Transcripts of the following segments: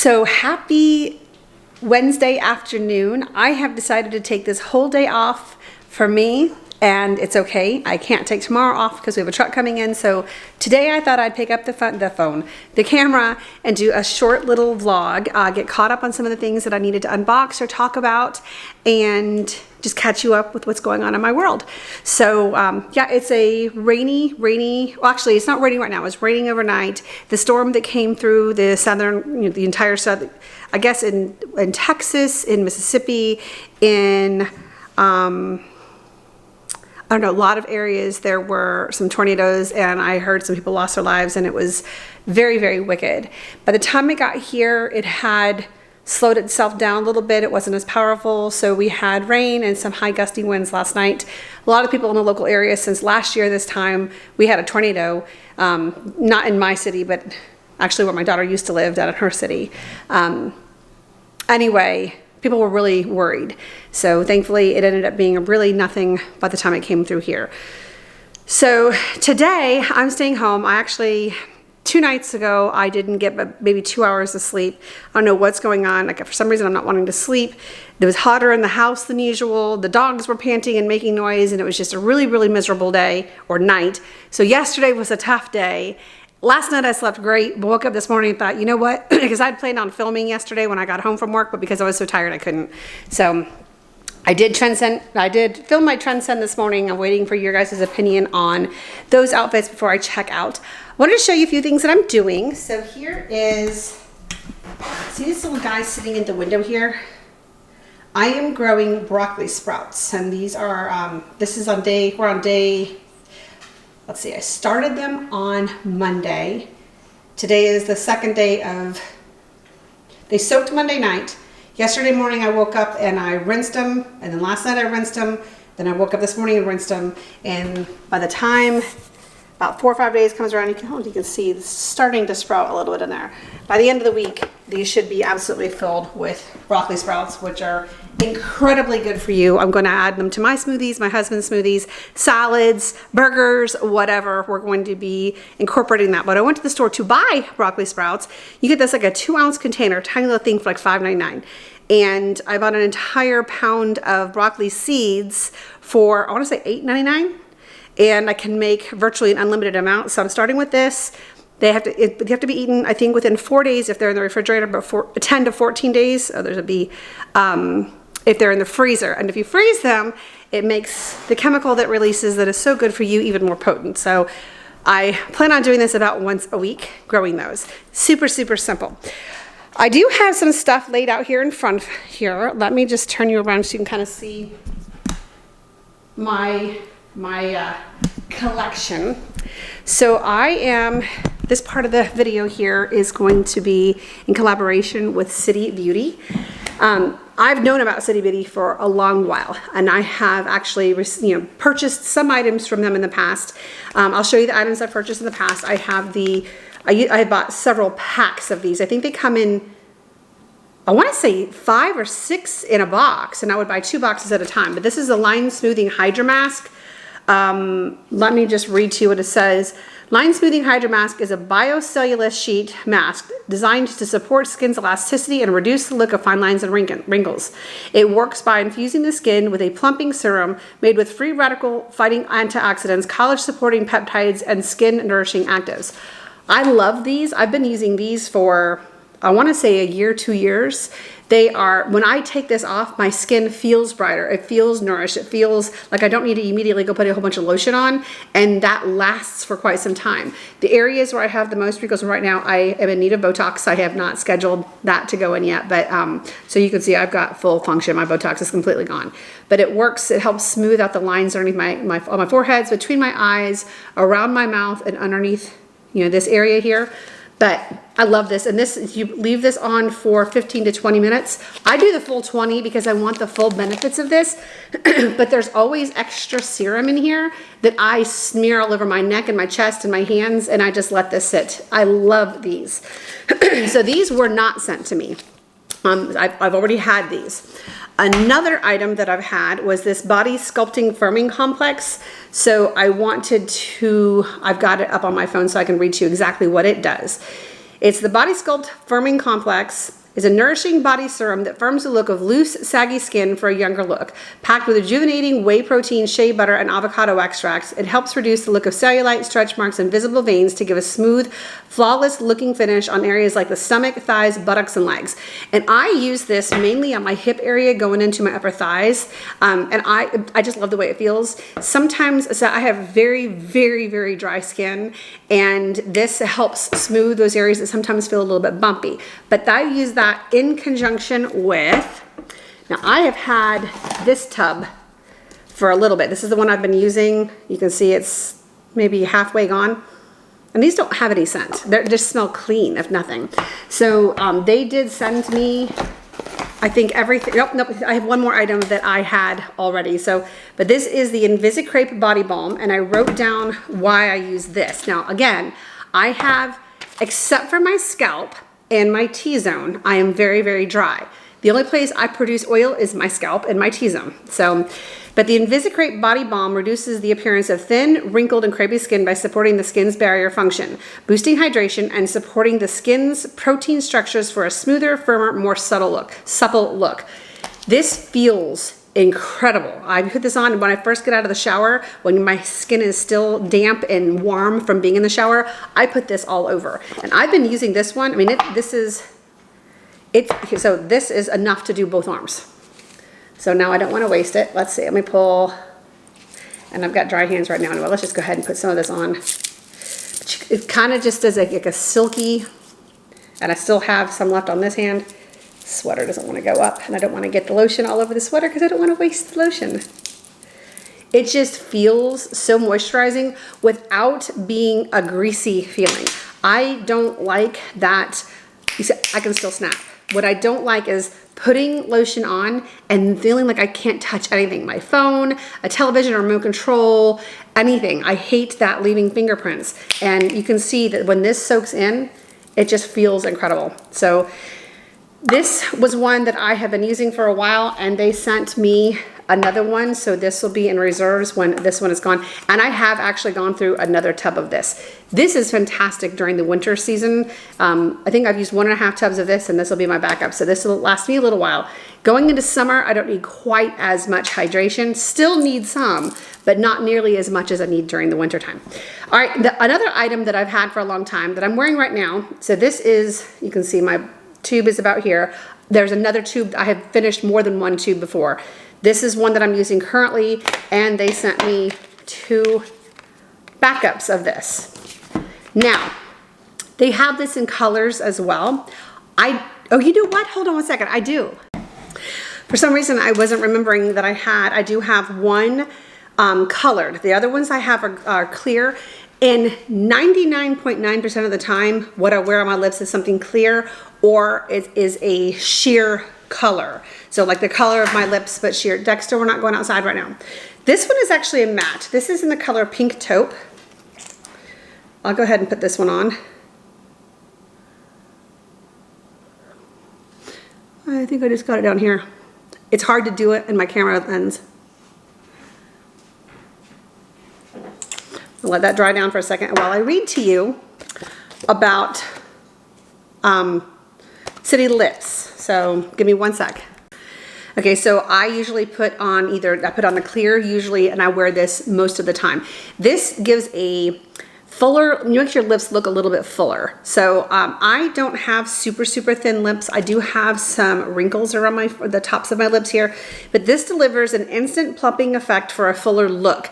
So happy Wednesday afternoon. I have decided to take this whole day off for me, and it's okay. I can't take tomorrow off because we have a truck coming in. So today I thought I'd pick up the camera and do a short little vlog, get caught up on some of the things that I needed to unbox or talk about, and just catch you up with what's going on in my world. So yeah, it's a rainy, well actually it's not raining right now, it's raining overnight. The storm that came through the southern, the entire south, I guess in Texas, in Mississippi, in I don't know, a lot of areas, there were some tornadoes, and I heard some people lost their lives, and it was very, very wicked. By the time it got here, it had slowed itself down a little bit. It wasn't as powerful, so we had rain and some high gusty winds last night. A lot of people in the local area, since last year this time, we had a tornado, not in my city, but actually where my daughter used to live, down in her city. Anyway, people were really worried. So thankfully it ended up being really nothing by the time it came through here. So today I'm staying home. I actually, 2 nights ago, I didn't get but maybe 2 hours of sleep. I don't know what's going on. Like, for some reason I'm not wanting to sleep. It was hotter in the house than usual. The dogs were panting and making noise, and it was just a really, really miserable day or night. So yesterday was a tough day. Last night I slept great, but woke up this morning and thought, you know what? Because I'd planned on filming yesterday when I got home from work, but because I was so tired I couldn't. So I did film my Transcend this morning. I'm waiting for your guys' opinion on those outfits before I check out. I wanted to show you a few things that I'm doing. So here is, see this little guy sitting in the window here? I am growing broccoli sprouts, and these are, this is on day, we're on day, let's see, I started them on Monday. Today is the second day of, they soaked Monday night. Yesterday morning I woke up and I rinsed them, and then last night I rinsed them. Then I woke up this morning and rinsed them, and by the time about 4 or 5 days comes around, you can see it's starting to sprout a little bit in there. By the end of the week, these should be absolutely filled with broccoli sprouts, which are incredibly good for you. I'm going to add them to my smoothies, my husband's smoothies, salads, burgers, whatever. We're going to be incorporating that. But I went to the store to buy broccoli sprouts. You get this like a 2-ounce container, tiny little thing for like $5.99. And I bought an entire pound of broccoli seeds for, I want to say $8.99. And I can make virtually an unlimited amount. So I'm starting with this. They have to be eaten, I think, within 4 days if they're in the refrigerator, but 10 to 14 days. Oh, there's a bee. If they're in the freezer. And if you freeze them, it makes the chemical that releases that is so good for you even more potent. So I plan on doing this about once a week, growing those. Super, super simple. I do have some stuff laid out here in front here. Let me just turn you around so you can kind of see my collection. So this part of the video here is going to be in collaboration with City Beauty. I've known about City Beauty for a long while, and I have actually purchased some items from them in the past. I'll show you the items I've purchased in the past. I bought several packs of these. I think they come in, I want to say 5 or 6 in a box, and I would buy 2 boxes at a time. But this is a line smoothing Hydra mask. Let me just read to you what it says. Line Smoothing Hydra Mask is a biocellulose sheet mask designed to support skin's elasticity and reduce the look of fine lines and wrinkles. It works by infusing the skin with a plumping serum made with free radical fighting antioxidants, collagen supporting peptides, and skin nourishing actives. I love these. I've been using these for, I want to say, a year, 2 years. They are, when I take this off, my skin feels brighter. It feels nourished. It feels like I don't need to immediately go put a whole bunch of lotion on, and that lasts for quite some time. The areas where I have the most wrinkles right now, I am in need of Botox. I have not scheduled that to go in yet, but so you can see I've got full function. My Botox is completely gone, but it works. It helps smooth out the lines underneath on my foreheads, between my eyes, around my mouth, and underneath, this area here. But I love this, and this, you leave this on for 15 to 20 minutes. I do the full 20 because I want the full benefits of this, but there's always extra serum in here that I smear all over my neck and my chest and my hands, and I just let this sit. I love these. So these were not sent to me. I've already had these. Another item that I've had was this Body Sculpting Firming Complex. So I've got it up on my phone so I can read to you exactly what it does. It's the Body Sculpt Firming Complex. Is a nourishing body serum that firms the look of loose, saggy skin for a younger look. Packed with rejuvenating whey protein, shea butter, and avocado extracts, it helps reduce the look of cellulite, stretch marks, and visible veins to give a smooth, flawless looking finish on areas like the stomach, thighs, buttocks, and legs. And I use this mainly on my hip area going into my upper thighs. And I just love the way it feels. Sometimes, so I have very, very, very dry skin, and this helps smooth those areas that sometimes feel a little bit bumpy. But I use that in conjunction with, now I have had this tub for a little bit. This is the one I've been using. You can see it's maybe halfway gone. And these don't have any scent. They just smell clean, if nothing. So they did send me, I think everything, nope, I have one more item that I had already. So, but this is the Invisicrate Body Balm, and I wrote down why I use this. Now, again, I have, except for my scalp and my T-zone, I am very, very dry. The only place I produce oil is my scalp and my T-zone. So, but the Invisicrate Body Balm reduces the appearance of thin, wrinkled, and crepey skin by supporting the skin's barrier function, boosting hydration, and supporting the skin's protein structures for a smoother, firmer, more supple look. This feels incredible. I put this on when I first get out of the shower, when my skin is still damp and warm from being in the shower. I put this all over, and I've been using this one. I mean, this is enough to do both arms. So now I don't want to waste it. Let's see, let me pull, and I've got dry hands right now. Well, let's just go ahead and put some of this on. It kind of just does like a silky, and I still have some left on this hand. Sweater doesn't want to go up, and I don't want to get the lotion all over the sweater because I don't want to waste the lotion. It just feels so moisturizing without being a greasy feeling. I don't like that. You see, I can still snap. What I don't like is putting lotion on and feeling like I can't touch anything. My phone, a television, a remote control, anything. I hate that leaving fingerprints. And you can see that when this soaks in, it just feels incredible. So this was one that I have been using for a while, and they sent me another one, so this will be in reserves when this one is gone. And I have actually gone through another tub of this. This is fantastic during the winter season. I think I've used 1.5 tubs of this, and this will be my backup. So this will last me a little while. Going into summer, I don't need quite as much hydration. Still need some, but not nearly as much as I need during the winter time. All right, another item that I've had for a long time that I'm wearing right now. So this is, you can see my tube is about here. There's another tube. I have finished more than one tube before. This is one that I'm using currently, and they sent me 2 backups of this. Now, they have this in colors as well. Oh, you know what? Hold on one second. I do. For some reason, I wasn't remembering that I do have one colored. The other ones I have are clear. And 99.9% of the time, what I wear on my lips is something clear, or it is a sheer color. So like the color of my lips, but sheer. Dexter, we're not going outside right now. This one is actually a matte. This is in the color Pink Taupe. I'll go ahead and put this one on. I think I just got it down here. It's hard to do it in my camera lens. I'll let that dry down for a second while I read to you about city lips. So give me one sec. Okay, so I usually put on I put on the clear usually, and I wear this most of the time. This gives a fuller, makes your lips look a little bit fuller. So I don't have super thin lips. I do have some wrinkles around the tops of my lips here, but this delivers an instant plumping effect for a fuller look.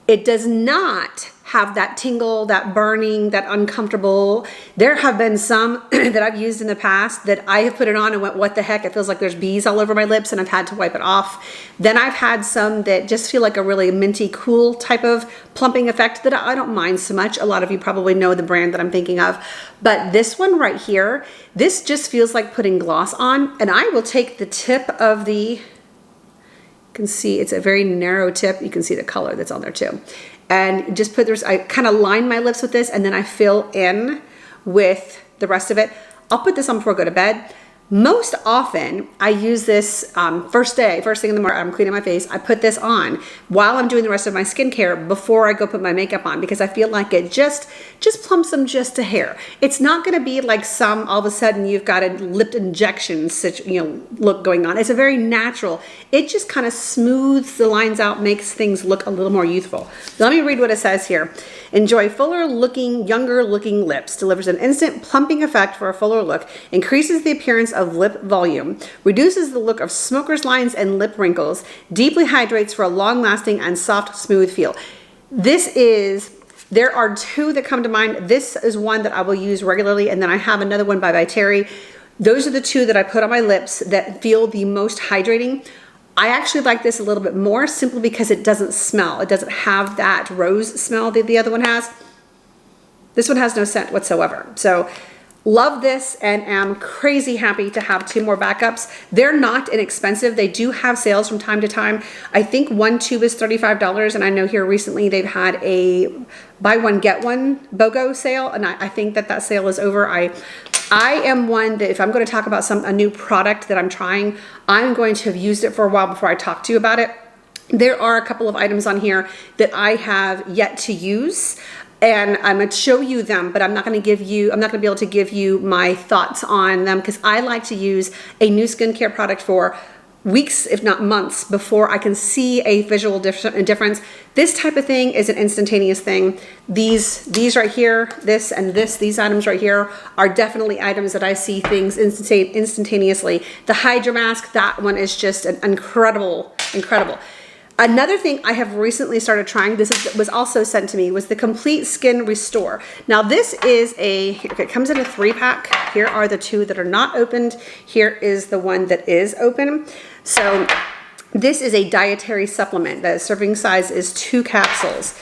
It does not have that tingle, that burning, that uncomfortable. There have been some that I've used in the past that I have put it on and went, what the heck? It feels like there's bees all over my lips, and I've had to wipe it off. Then I've had some that just feel like a really minty, cool type of plumping effect that I don't mind so much. A lot of you probably know the brand that I'm thinking of. But this one right here, this just feels like putting gloss on. And I will take the tip of the, you can see it's a very narrow tip. You can see the color that's on there too. And just put this, I kind of line my lips with this, and then I fill in with the rest of it. I'll put this on before I go to bed. Most often, I use this first thing in the morning, I'm cleaning my face, I put this on while I'm doing the rest of my skincare before I go put my makeup on, because I feel like it just plumps them just a hair. It's not gonna be like all of a sudden you've got a lip injection look going on. It's a very natural, it just kind of smooths the lines out, makes things look a little more youthful. Let me read what it says here. Enjoy fuller looking, younger looking lips. Delivers an instant plumping effect for a fuller look. Increases the appearance of lip volume. Reduces the look of smoker's lines and lip wrinkles. Deeply hydrates for a long lasting and soft, smooth feel. There are two that come to mind. This is one that I will use regularly, and then I have another one by Terry. Those are the two that I put on my lips that feel the most hydrating. I actually like this a little bit more simply because it doesn't smell. It doesn't have that rose smell that the other one has. This one has no scent whatsoever. So love this and am crazy happy to have two more backups. They're not inexpensive. They do have sales from time to time. I think one tube is $35, and I know here recently they've had a buy one get one BOGO sale, and I think that sale is over. I am one that if I'm going to talk about a new product that I'm trying, I'm going to have used it for a while before I talk to you about it. There are a couple of items on here that I have yet to use, and I'm going to show you them, but I'm not going to be able to give you my thoughts on them, because I like to use a new skincare product for weeks, if not months, before I can see a visual difference. This type of thing is an instantaneous thing. These right here, these items right here are definitely items that I see things instantaneously. The Hydra mask, that one is just an incredible. Another thing I have recently started trying, was also sent to me, was the Complete Skin Restore. Now this is it comes in a 3-pack. Here are the two that are not opened. Here is the one that is open. So this is a dietary supplement. The serving size is 2 capsules.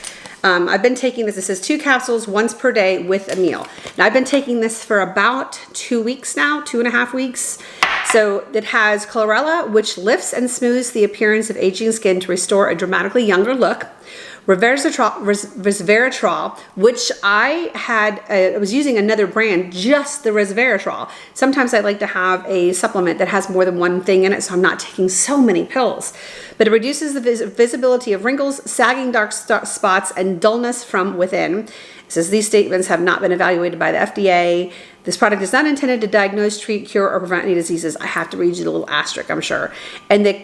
I've been taking this. It says 2 capsules once per day with a meal. Now I've been taking this for about 2 weeks now, 2.5 weeks. So it has chlorella, which lifts and smooths the appearance of aging skin to restore a dramatically younger look. Resveratrol, which I was using another brand, just the resveratrol. Sometimes I like to have a supplement that has more than one thing in it, so I'm not taking so many pills. But it reduces the visibility of wrinkles, sagging dark spots, and dullness from within. It says these statements have not been evaluated by the FDA. This product is not intended to diagnose, treat, cure, or prevent any diseases. I have to read you the little asterisk, I'm sure. And the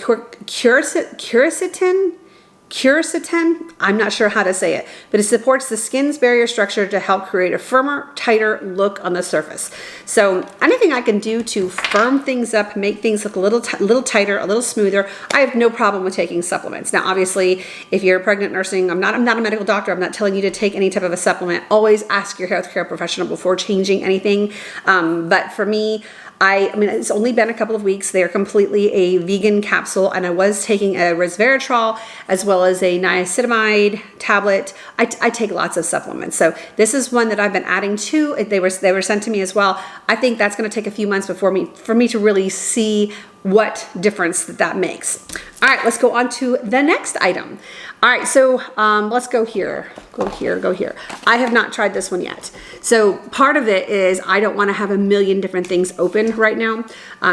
quercetin, I'm not sure how to say it, but it supports the skin's barrier structure to help create a firmer, tighter look on the surface. So anything I can do to firm things up, make things look a little tighter, a little smoother, I have no problem with taking supplements. Now, obviously, if you're pregnant nursing, I'm not a medical doctor. I'm not telling you to take any type of a supplement. Always ask your healthcare professional before changing anything. But for me, I mean, it's only been a couple of weeks. They are completely a vegan capsule, and I was taking a resveratrol as well as a niacinamide tablet. I take lots of supplements, so this is one that I've been adding to. They were sent to me as well. I think that's going to take a few months for me to really see what difference that makes. All right, let's go on to the next item. All right, so let's go here. Go here. I have not tried this one yet. So part of it is I don't want to have a million different things open right now.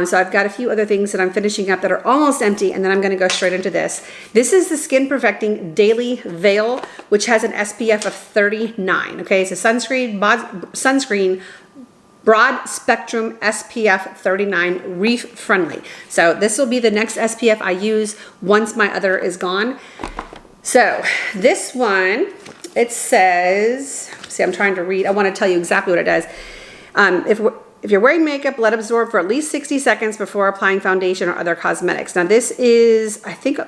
So I've got a few other things that I'm finishing up that are almost empty, and then I'm going to go straight into this. This is the Skin Perfecting Daily Veil, which has an SPF of 39. Okay, it's a sunscreen broad spectrum SPF 39, reef friendly. So this will be the next SPF I use once my other is gone. So this one, it says, see, I'm trying to read. I want to tell you exactly what it does. If you're wearing makeup, let absorb for at least 60 seconds before applying foundation or other cosmetics. Now this is, I think,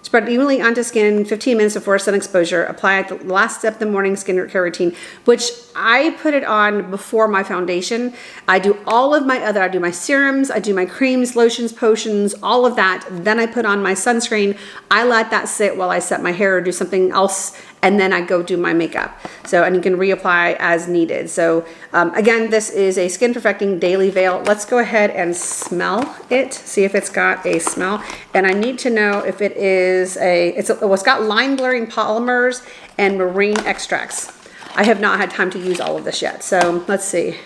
spread evenly onto skin 15 minutes before sun exposure. Apply at the last step of the morning skincare routine, which I put it on before my foundation. I do all of my other, I do my serums, I do my creams, lotions, potions, all of that. Then I put on my sunscreen. I let that sit while I set my hair or do something else, and then I go do my makeup. So, and you can reapply as needed. So again, this is a Skin Perfecting Daily Veil. Let's go ahead and smell it, see if it's got a smell. And I need to know if it is it's got line blurring polymers and marine extracts. I have not had time to use all of this yet. So let's see.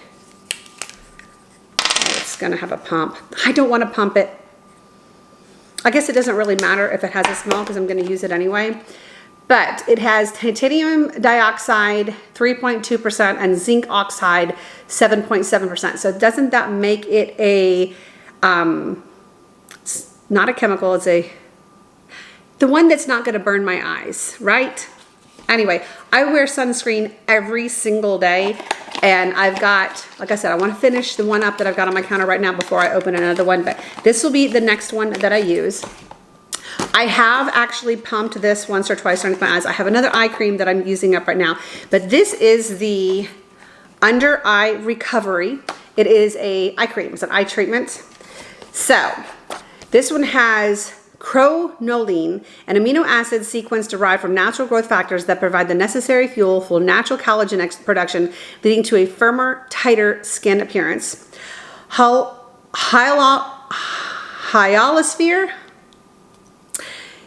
Let's gonna have a pump. I don't wanna pump it. I guess it doesn't really matter if it has a smell because I'm gonna use it anyway. But it has titanium dioxide 3.2% and zinc oxide 7.7%. So doesn't that make it a, not a chemical, it's the one that's not gonna burn my eyes, right? Anyway, I wear sunscreen every single day, and I've got, like I said, I wanna finish the one up that I've got on my counter right now before I open another one, but this will be the next one that I use. I have actually pumped this once or twice underneath my eyes. I have another eye cream that I'm using up right now, but this is the Under Eye Recovery. It is a eye cream, it's an eye treatment. So, this one has crinoline, an amino acid sequence derived from natural growth factors that provide the necessary fuel for natural collagen production, leading to a firmer, tighter skin appearance. Hyalosphere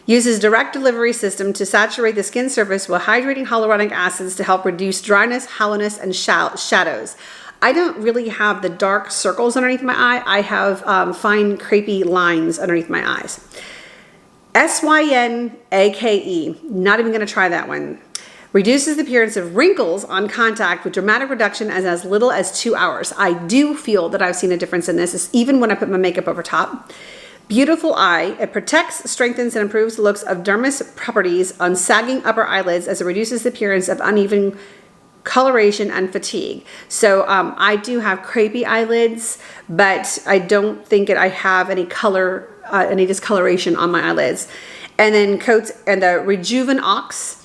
uses direct delivery system to saturate the skin surface with hydrating hyaluronic acids to help reduce dryness, hollowness, and shadows. I don't really have the dark circles underneath my eye. I have fine crepey lines underneath my eyes. SYNAKE, not even gonna try that one. Reduces the appearance of wrinkles on contact with dramatic reduction as little as 2 hours. I do feel that I've seen a difference in this, even when I put my makeup over top. Beautiful Eye, it protects, strengthens, and improves the looks of dermis properties on sagging upper eyelids as it reduces the appearance of uneven coloration and fatigue. So I do have crepey eyelids, but I don't think I have any color, any discoloration on my eyelids. And then the Rejuven-Ox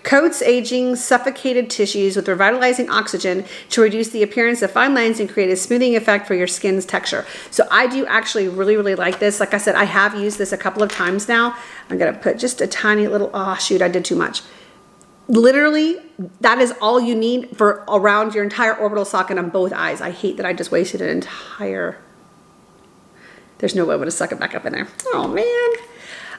coats aging, suffocated tissues with revitalizing oxygen to reduce the appearance of fine lines and create a smoothing effect for your skin's texture. So I do actually really, really like this. Like I said, I have used this a couple of times now. I'm gonna put just a tiny little, oh shoot, I did too much. Literally, that is all you need for around your entire orbital socket on both eyes. I hate that I just wasted an entire, there's no way I'm gonna suck it back up in there. Oh man.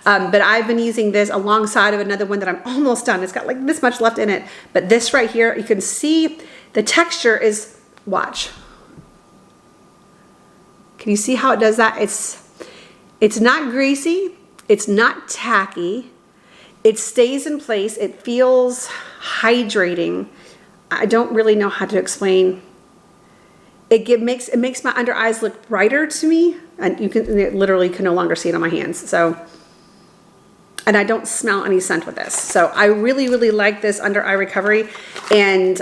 But I've been using this alongside of another one that I'm almost done. It's got like this much left in it. But this right here, you can see the texture is, watch. Can you see how it does that? It's not greasy. It's not tacky. It stays in place. It feels hydrating. I don't really know how to explain. It makes my under eyes look brighter to me. And you literally can no longer see it on my hands. So. And I don't smell any scent with this. So I really, really like this Under Eye Recovery. And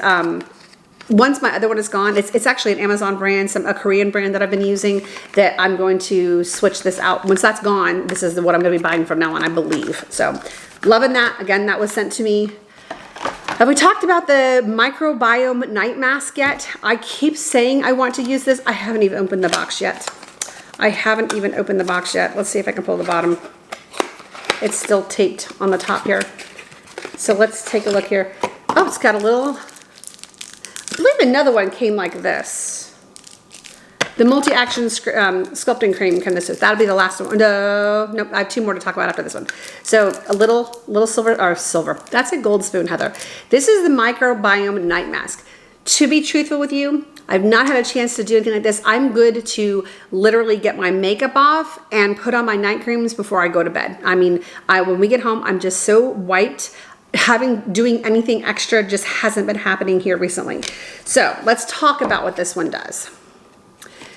once my other one is gone, it's actually an Amazon brand, a Korean brand that I've been using, that I'm going to switch this out. Once that's gone, this is what I'm gonna be buying from now on, I believe. So loving that. Again, that was sent to me. Have we talked about the Microbiome Night Mask yet? I keep saying I want to use this. I haven't even opened the box yet. Let's see if I can pull the bottom. It's still taped on the top here. So let's take a look here. Oh, it's got a little, I believe another one came like this. The multi-action sculpting cream came this. That'll be the last one. No, nope, I have 2 more to talk about after this one. So a little silver. That's a gold spoon, Heather. This is the Microbiome Night Mask. To be truthful with you, I've not had a chance to do anything like this. I'm good to literally get my makeup off and put on my night creams before I go to bed. I mean, when we get home, I'm just so wiped. Doing anything extra just hasn't been happening here recently. So let's talk about what this one does.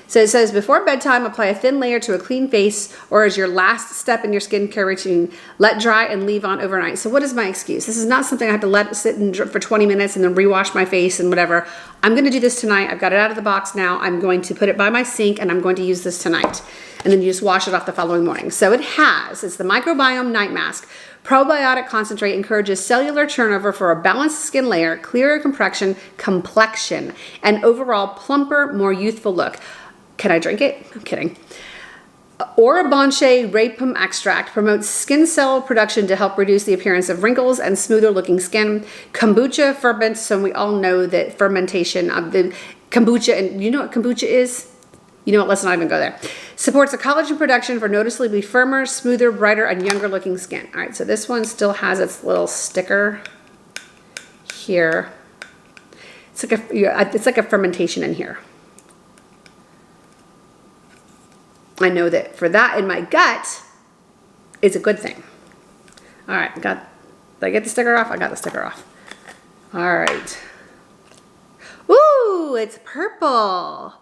So it says, before bedtime, apply a thin layer to a clean face or as your last step in your skincare routine. Let dry and leave on overnight. So what is my excuse? This is not something I have to let sit and drip for 20 minutes and then rewash my face and whatever. I'm going to do this tonight. I've got it out of the box now. I'm going to put it by my sink and I'm going to use this tonight. And then you just wash it off the following morning. So it's the Microbiome Night Mask. Probiotic concentrate encourages cellular turnover for a balanced skin layer, clearer complexion, and overall plumper, more youthful look. Can I drink it? I'm kidding. Orabanche rapum extract promotes skin cell production to help reduce the appearance of wrinkles and smoother looking skin. Kombucha ferments, so we all know that fermentation of the kombucha, and you know what kombucha is? You know what, let's not even go there. Supports a collagen production for noticeably firmer, smoother, brighter, and younger looking skin. All right, so this one still has its little sticker here. It's like a fermentation in here. I know that for that in my gut, it's a good thing. All right, did I get the sticker off? I got the sticker off. All right. Ooh, it's purple.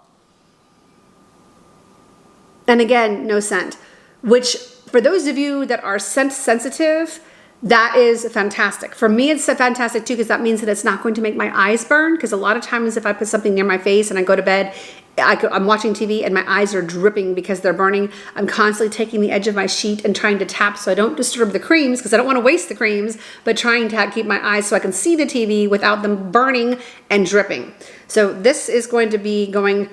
And again, no scent, which for those of you that are scent sensitive, that is fantastic. For me, it's fantastic too, because that means that it's not going to make my eyes burn. Because a lot of times if I put something near my face and I go to bed, I'm watching TV and my eyes are dripping because they're burning. I'm constantly taking the edge of my sheet and trying to tap so I don't disturb the creams, because I don't want to waste the creams, but trying to keep my eyes so I can see the TV without them burning and dripping. So this is going to be going,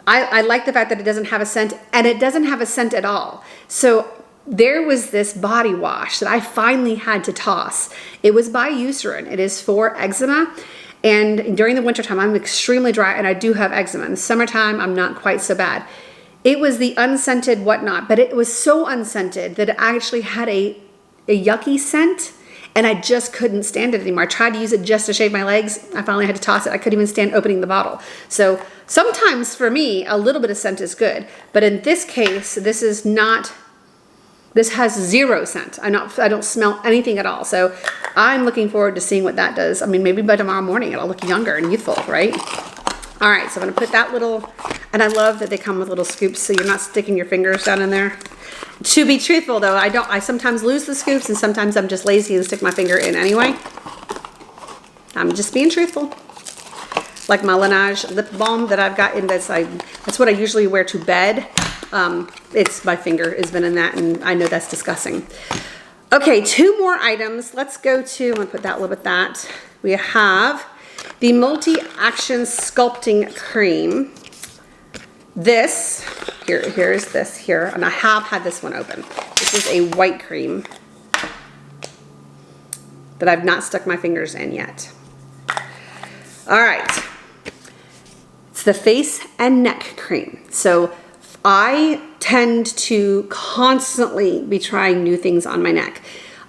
I like the fact that it doesn't have a scent, and it doesn't have a scent at all. So there was this body wash that I finally had to toss. It was by Eucerin. It is for eczema. And during the wintertime, I'm extremely dry and I do have eczema. In the summertime, I'm not quite so bad. It was the unscented whatnot, but it was so unscented that it actually had a yucky scent, and I just couldn't stand it anymore. I tried to use it just to shave my legs. I finally had to toss it. I couldn't even stand opening the bottle. So sometimes for me, a little bit of scent is good. But in this case, this has zero scent. I don't smell anything at all. So I'm looking forward to seeing what that does. I mean, maybe by tomorrow morning it'll look younger and youthful, right? All right, so I'm gonna put that little, and I love that they come with little scoops so you're not sticking your fingers down in there. To be truthful though, I sometimes lose the scoops and sometimes I'm just lazy and stick my finger in anyway. I'm just being truthful. Like my Laneige lip balm that I've got in this, that's what I usually wear to bed. It's my finger has been in that, and I know that's disgusting. Okay, 2 more items. Let's go to, I'm gonna put that a little bit that. We have the Multi-Action Sculpting Cream. This, here's this here, and I have had this one open. This is a white cream that I've not stuck my fingers in yet. All right, it's the face and neck cream. So I tend to constantly be trying new things on my neck.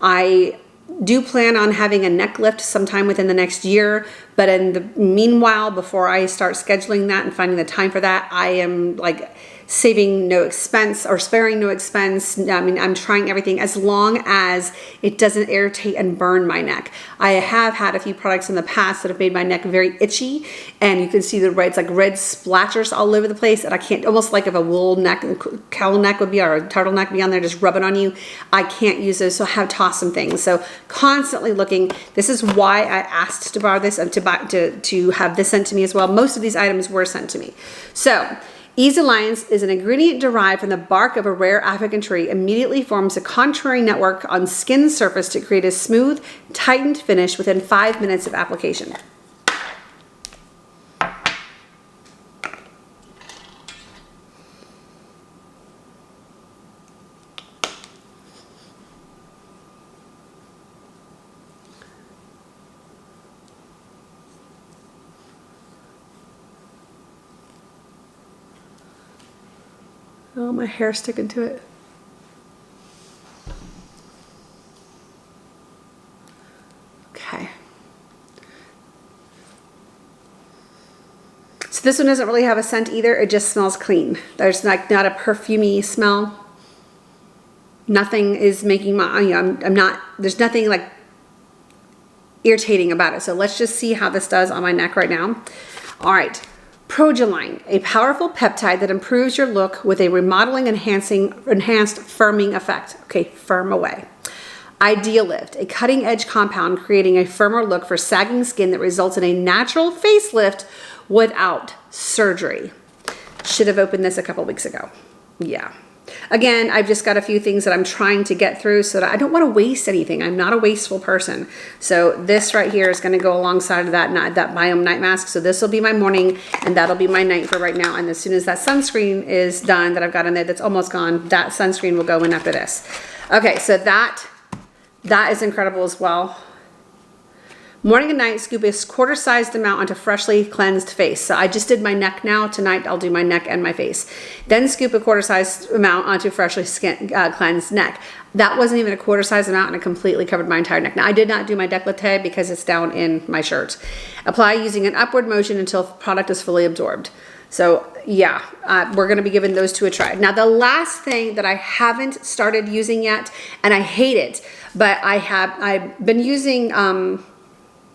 I do plan on having a neck lift sometime within the next year, but in the meanwhile, before I start scheduling that and finding the time for that, I am like saving no expense or sparing no expense. I mean, I'm trying everything as long as it doesn't irritate and burn my neck. I have had a few products in the past that have made my neck very itchy, and you can see the red, it's like red splatters all over the place, and I can't, almost like if a wool neck, cowl neck would be, or a turtleneck would be on there just rubbing on you. I can't use those, so I have tossed some things. So constantly looking. This is why I asked to borrow this and to have this sent to me as well. Most of these items were sent to me. So Ease Alliance is an ingredient derived from the bark of a rare African tree, immediately forms a contouring network on skin surface to create a smooth, tightened finish within 5 minutes of application. Oh, my hair's sticking to it. Okay. So this one doesn't really have a scent either. It just smells clean. There's like not a perfumey smell. Nothing is making my, I'm not, there's nothing like irritating about it. So let's just see how this does on my neck right now. All right. Progeline, a powerful peptide that improves your look with a remodeling, enhanced firming effect. Okay, firm away. Idealift, a cutting-edge compound creating a firmer look for sagging skin that results in a natural facelift without surgery. Should have opened this a couple weeks ago. Yeah. Again, I've just got a few things that I'm trying to get through so that I don't want to waste anything. I'm not a wasteful person. So this right here is going to go alongside of that Biome night mask. So this will be my morning and that'll be my night for right now. And as soon as that sunscreen is done that I've got in there that's almost gone, that sunscreen will go in after this. Okay, so that is incredible as well. Morning and night, scoop a quarter-sized amount onto freshly cleansed face. So I just did my neck now. Tonight, I'll do my neck and my face. Then scoop a quarter-sized amount onto freshly cleansed neck. That wasn't even a quarter-sized amount, and it completely covered my entire neck. Now, I did not do my décolleté because it's down in my shirt. Apply using an upward motion until the product is fully absorbed. So yeah, we're going to be giving those two a try. Now, the last thing that I haven't started using yet, and I hate it, but I've been using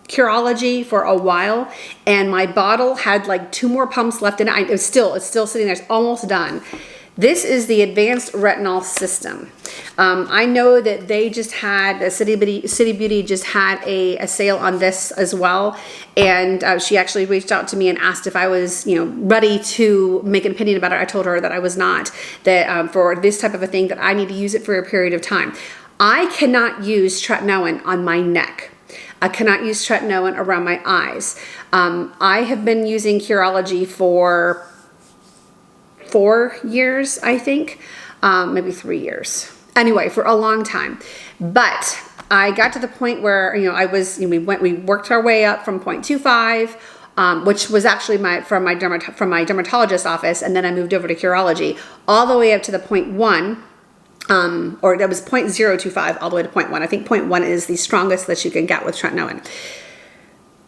Curology for a while, and my bottle had like 2 more pumps left in it. It's still sitting there. It's almost done. This is the Advanced Retinol System. I know that they just had, City Beauty just had a sale on this as well. And she actually reached out to me and asked if I was, ready to make an opinion about it. I told her that I was not, that for this type of a thing that I need to use it for a period of time. I cannot use tretinoin on my neck. I cannot use tretinoin around my eyes. I have been using Curology for 4 years, I think, maybe 3 years. Anyway, for a long time. But I got to the point where, we worked our way up from 0.25, which was actually from my dermatologist office, and then I moved over to Curology, all the way up to the 0.1. Or that was 0.025 all the way to 0.1. I think 0.1 is the strongest that you can get with tretinoin.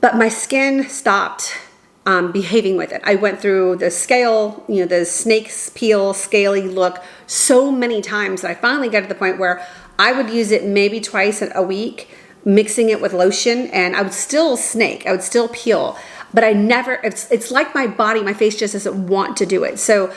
But my skin stopped behaving with it. I went through the scale, the snake's peel, scaly look so many times that I finally got to the point where I would use it maybe twice a week, mixing it with lotion, and I would still snake, I would still peel, but I never, it's like my body, my face just doesn't want to do it. So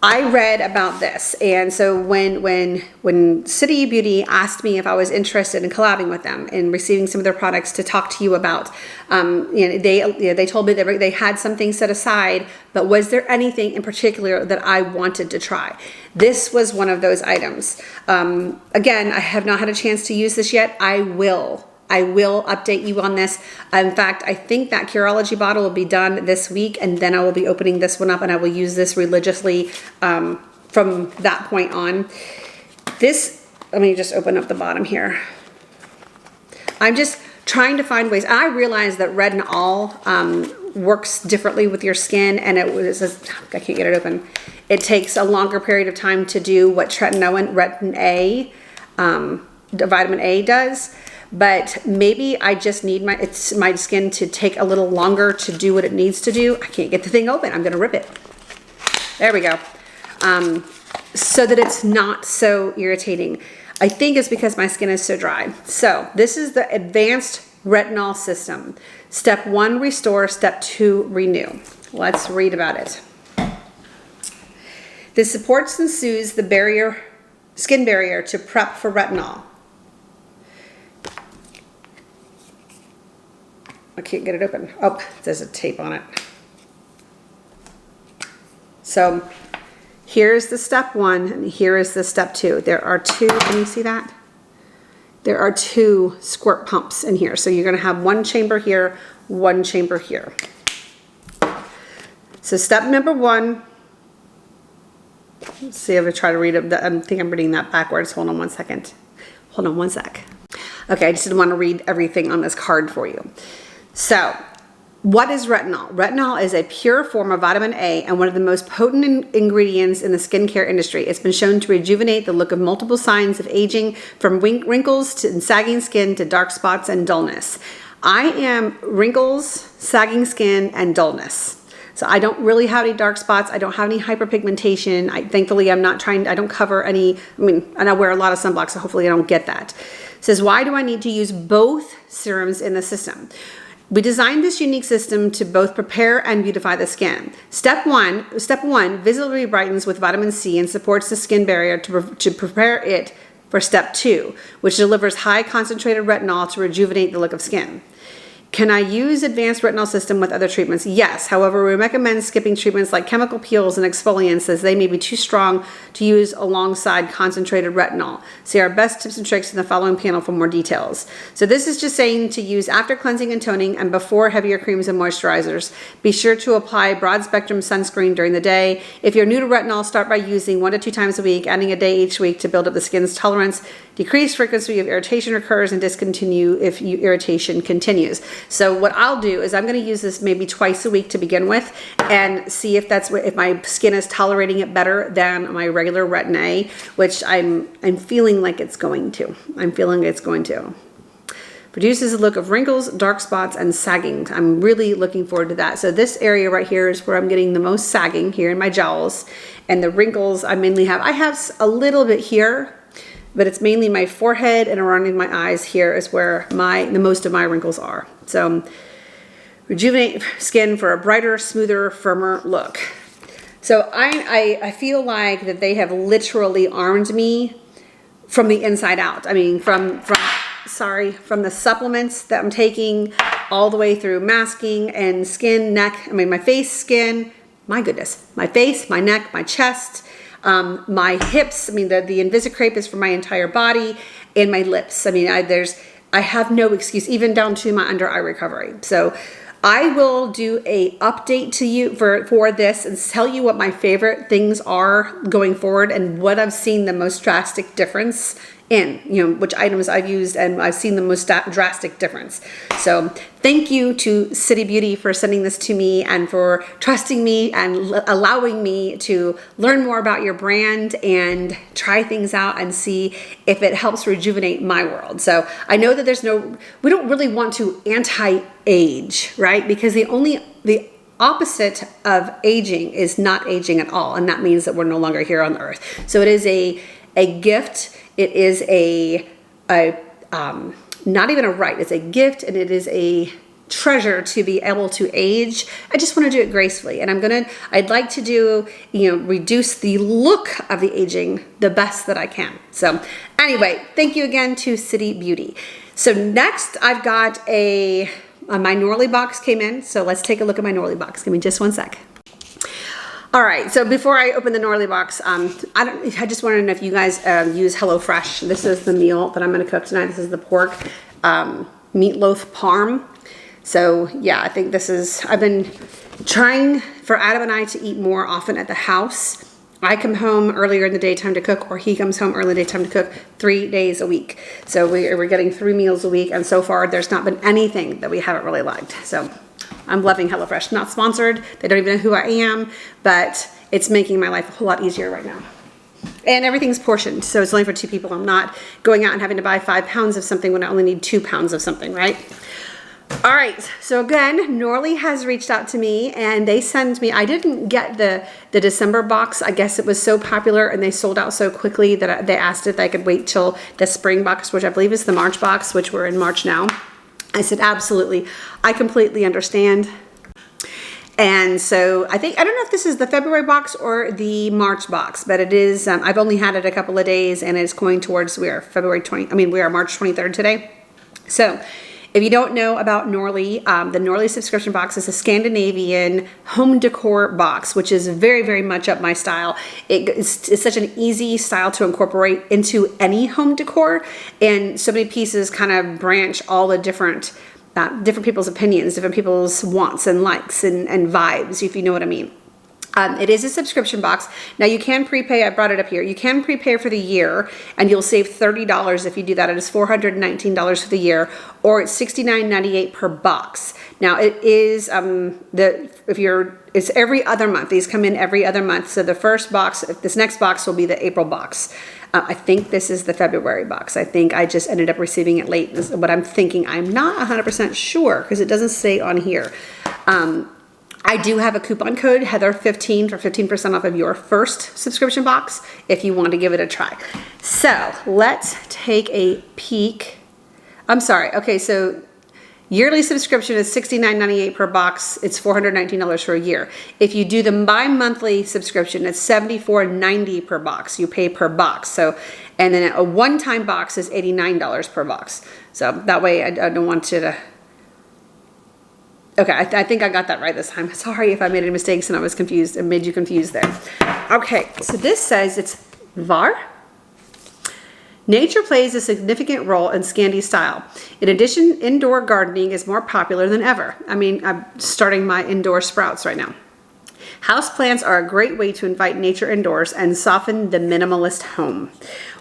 I read about this, and so when City Beauty asked me if I was interested in collabing with them and receiving some of their products to talk to you about, they told me that they had something set aside, but was there anything in particular that I wanted to try? This was one of those items. Again, I have not had a chance to use this yet. I will update you on this. In fact, I think that Curology bottle will be done this week, and then I will be opening this one up, and I will use this religiously from that point on. Let me just open up the bottom here. I'm just trying to find ways. I realize that retinol works differently with your skin, and I can't get it open. It takes a longer period of time to do what vitamin A does. But maybe I just need my skin to take a little longer to do what it needs to do. I can't get the thing open. I'm going to rip it. There we go. So that it's not so irritating. I think it's because my skin is so dry. So this is the Advanced Retinol System. Step 1, restore. Step 2, renew. Let's read about it. This supports and soothes the skin barrier to prep for retinol. I can't get it open. Oh, there's a tape on it. So here's the step 1, and here is the step 2. There are 2, can you see that? There are 2 squirt pumps in here. So you're gonna have 1 chamber here, 1 chamber here. So step number 1, let's see if I try to read it. I think I'm reading that backwards. Hold on one second. Hold on one sec. Okay, I just didn't want to read everything on this card for you. So, what is retinol? Retinol is a pure form of vitamin A and one of the most potent ingredients in the skincare industry. It's been shown to rejuvenate the look of multiple signs of aging, from wrinkles to sagging skin to dark spots and dullness. I am wrinkles, sagging skin, and dullness. So I don't really have any dark spots. I don't have any hyperpigmentation. Thankfully, I don't cover any, and I wear a lot of sunblock, so hopefully I don't get that. It says, why do I need to use both serums in the system? We designed this unique system to both prepare and beautify the skin. Step one visibly brightens with vitamin C and supports the skin barrier to prepare it for step 2, which delivers high concentrated retinol to rejuvenate the look of skin. Can I use Advanced Retinol System with other treatments? Yes. However, we recommend skipping treatments like chemical peels and exfoliants, as they may be too strong to use alongside concentrated retinol. See our best tips and tricks in the following panel for more details. So this is just saying to use after cleansing and toning and before heavier creams and moisturizers. Be sure to apply broad spectrum sunscreen during the day. If you're new to retinol, start by using 1 to 2 times a week, adding a day each week to build up the skin's tolerance. Decrease frequency of irritation occurs, and discontinue if irritation continues. So what I'll do is I'm going to use this maybe twice a week to begin with, and see if my skin is tolerating it better than my regular Retin-A, which I'm feeling like it's going to. I'm feeling it's going to. Reduces the look of wrinkles, dark spots, and sagging. I'm really looking forward to that. So this area right here is where I'm getting the most sagging here in my jowls. And the wrinkles I mainly have, I have a little bit here, but it's mainly my forehead and around my eyes here is where the most of my wrinkles are. So rejuvenate skin for a brighter, smoother, firmer look. So I feel like that they have literally armed me from the inside out. I mean, from the supplements that I'm taking all the way through masking and skin, neck, I mean, my face, skin, my goodness, my face, my neck, my chest, my hips. I mean, the Invisicrate is for my entire body, and my lips. I mean, I have no excuse, even down to my under eye recovery. So I will do a update to you for this and tell you what my favorite things are going forward and what I've seen the most drastic difference in, which items I've used and I've seen the most drastic difference. So thank you to City Beauty for sending this to me and for trusting me and allowing me to learn more about your brand and try things out and see if it helps rejuvenate my world. So I know that we don't really want to anti-age, right? Because the opposite of aging is not aging at all. And that means that we're no longer here on the earth. So it is a gift. It is not even a right, it's a gift, and it is a treasure to be able to age. I just want to do it gracefully, and I'd like to do, reduce the look of the aging the best that I can. So anyway, thank you again to City Beauty. So next I've got my Norley box came in, so let's take a look at my Norley box. Give me just one sec. All right, so before I open the Norley box, I just wanted to know if you guys use HelloFresh. This is the meal that I'm going to cook tonight. This is the pork meatloaf parm. So yeah, I think I've been trying for Adam and I to eat more often at the house. I come home earlier in the daytime to cook, or he comes home early in the daytime to cook 3 days a week. So we're getting 3 meals a week, and so far there's not been anything that we haven't really liked. So I'm loving HelloFresh. Not sponsored. They don't even know who I am, but it's making my life a whole lot easier right now. And everything's portioned, so it's only for 2 people. I'm not going out and having to buy 5 pounds of something when I only need 2 pounds of something, right? All right, so again, Norley has reached out to me, and they send me, I didn't get the December box. I guess it was so popular and they sold out so quickly that they asked if I could wait till the spring box, which I believe is the March box, which we're in March now. I said, absolutely. I completely understand. And so I don't know if this is the February box or the March box, but it is, I've only had it a couple of days, and it's going towards, we are March 23rd today. So if you don't know about Norley, the Norley subscription box is a Scandinavian home decor box, which is very, very much up my style. It's such an easy style to incorporate into any home decor, and so many pieces kind of branch all the different people's opinions, different people's wants and likes and vibes, if you know what I mean. It is a subscription box. Now you can prepay, I brought it up here. You can prepay for the year and you'll save $30 if you do that. It is $419 for the year, or it's $69.98 per box. Now it is, it's every other month. These come in every other month. So the first box, this next box will be the April box. I think this is the February box. I think I just ended up receiving it late, is what I'm thinking. I'm not 100% sure because it doesn't say on here. I do have a coupon code, Heather15, for 15% off of your first subscription box if you want to give it a try. So let's take a peek. I'm sorry. Okay, so yearly subscription is $69.98 per box. It's $419 for a year. If you do the bi-monthly subscription, it's $74.90 per box. You pay per box. So, and then a one-time box is $89 per box. So that way I don't want you to... Okay, I think I got that right this time. Sorry if I made any mistakes and I was confused and made you confused there. Okay, so this says it's VAR. Nature plays a significant role in Scandi style. In addition, indoor gardening is more popular than ever. I mean, I'm starting my indoor sprouts right now. Houseplants are a great way to invite nature indoors and soften the minimalist home.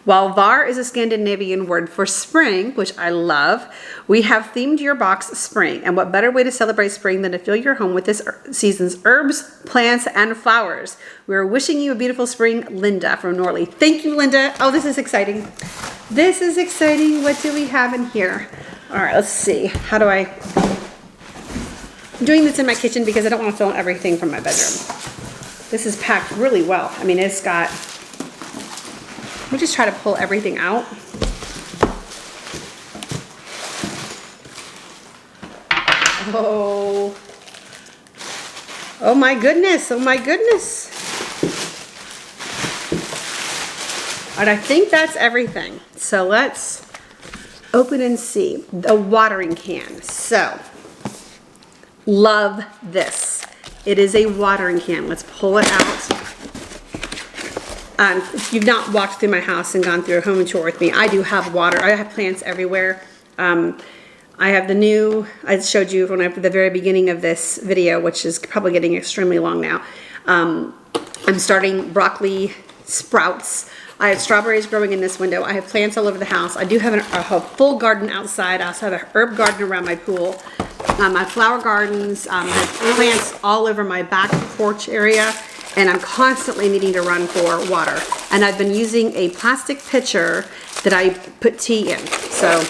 While VAR is a Scandinavian word for spring, which I love, we have themed your box spring. And what better way to celebrate spring than to fill your home with this season's herbs, plants, and flowers. We're wishing you a beautiful spring, Linda from Norley. Thank you, Linda. Oh, this is exciting. This is exciting. What do we have in here? All right, let's see. How do I'm doing this in my kitchen because I don't want to film everything from my bedroom. This is packed really well. I mean, it's got, let me just try to pull everything out. Oh. Oh my goodness, oh my goodness. And I think that's everything. So let's open and see. The watering can. So, love this. It is a watering can. Let's pull it out. If you've not walked through my house and gone through a home tour with me, I do have water. I have plants everywhere. I have the new, I showed you when at the very beginning of this video, which is probably getting extremely long now. I'm starting broccoli sprouts. I have strawberries growing in this window. I have plants all over the house. I do have a full garden outside. I also have an herb garden around my pool. My flower gardens, I have plants all over my back porch area, and I'm constantly needing to run for water. And I've been using a plastic pitcher that I put tea in. So,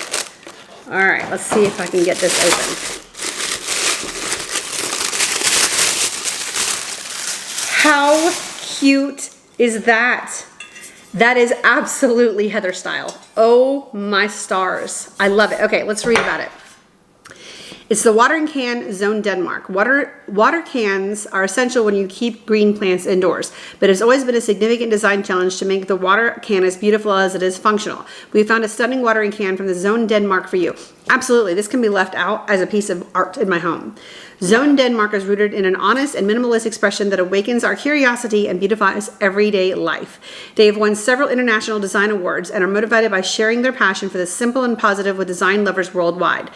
all right, let's see if I can get this open. How cute is that? That is absolutely Heather style. Oh my stars. I love it. Okay, let's read about it. It's the watering can zone Denmark. Water cans are essential when you keep green plants indoors, but it's always been a significant design challenge to make the water can as beautiful as it is functional. We found a stunning watering can from the zone Denmark for you. Absolutely, this can be left out as a piece of art in my home. Zone Denmark is rooted in an honest and minimalist expression that awakens our curiosity and beautifies everyday life. They have won several international design awards and are motivated by sharing their passion for the simple and positive with design lovers worldwide.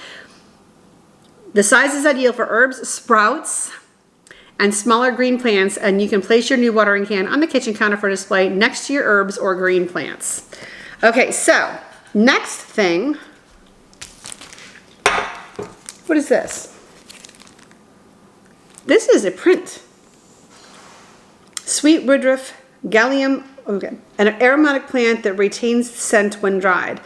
The size is ideal for herbs, sprouts, and smaller green plants, and you can place your new watering can on the kitchen counter for display next to your herbs or green plants. Okay, so next thing, what is this? This is a print. Sweet Woodruff, Gallium, okay, an aromatic plant that retains scent when dried.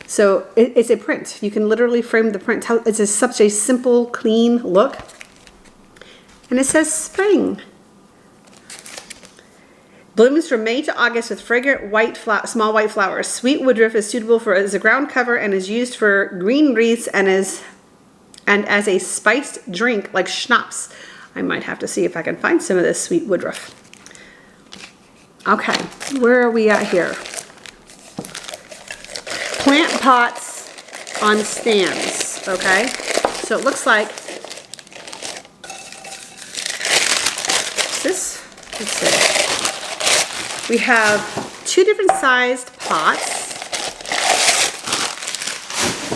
So it's a print. You can literally frame the print. It's such a simple, clean look. And it says spring. Blooms from May to August with fragrant small white flowers. Sweet Woodruff is suitable as a ground cover and is used for green wreaths and as a spiced drink like schnapps. I might have to see if I can find some of this Sweet Woodruff. Okay, where are we at here? Plant pots on stands, okay? So it looks like this, let's see. We have two different sized pots.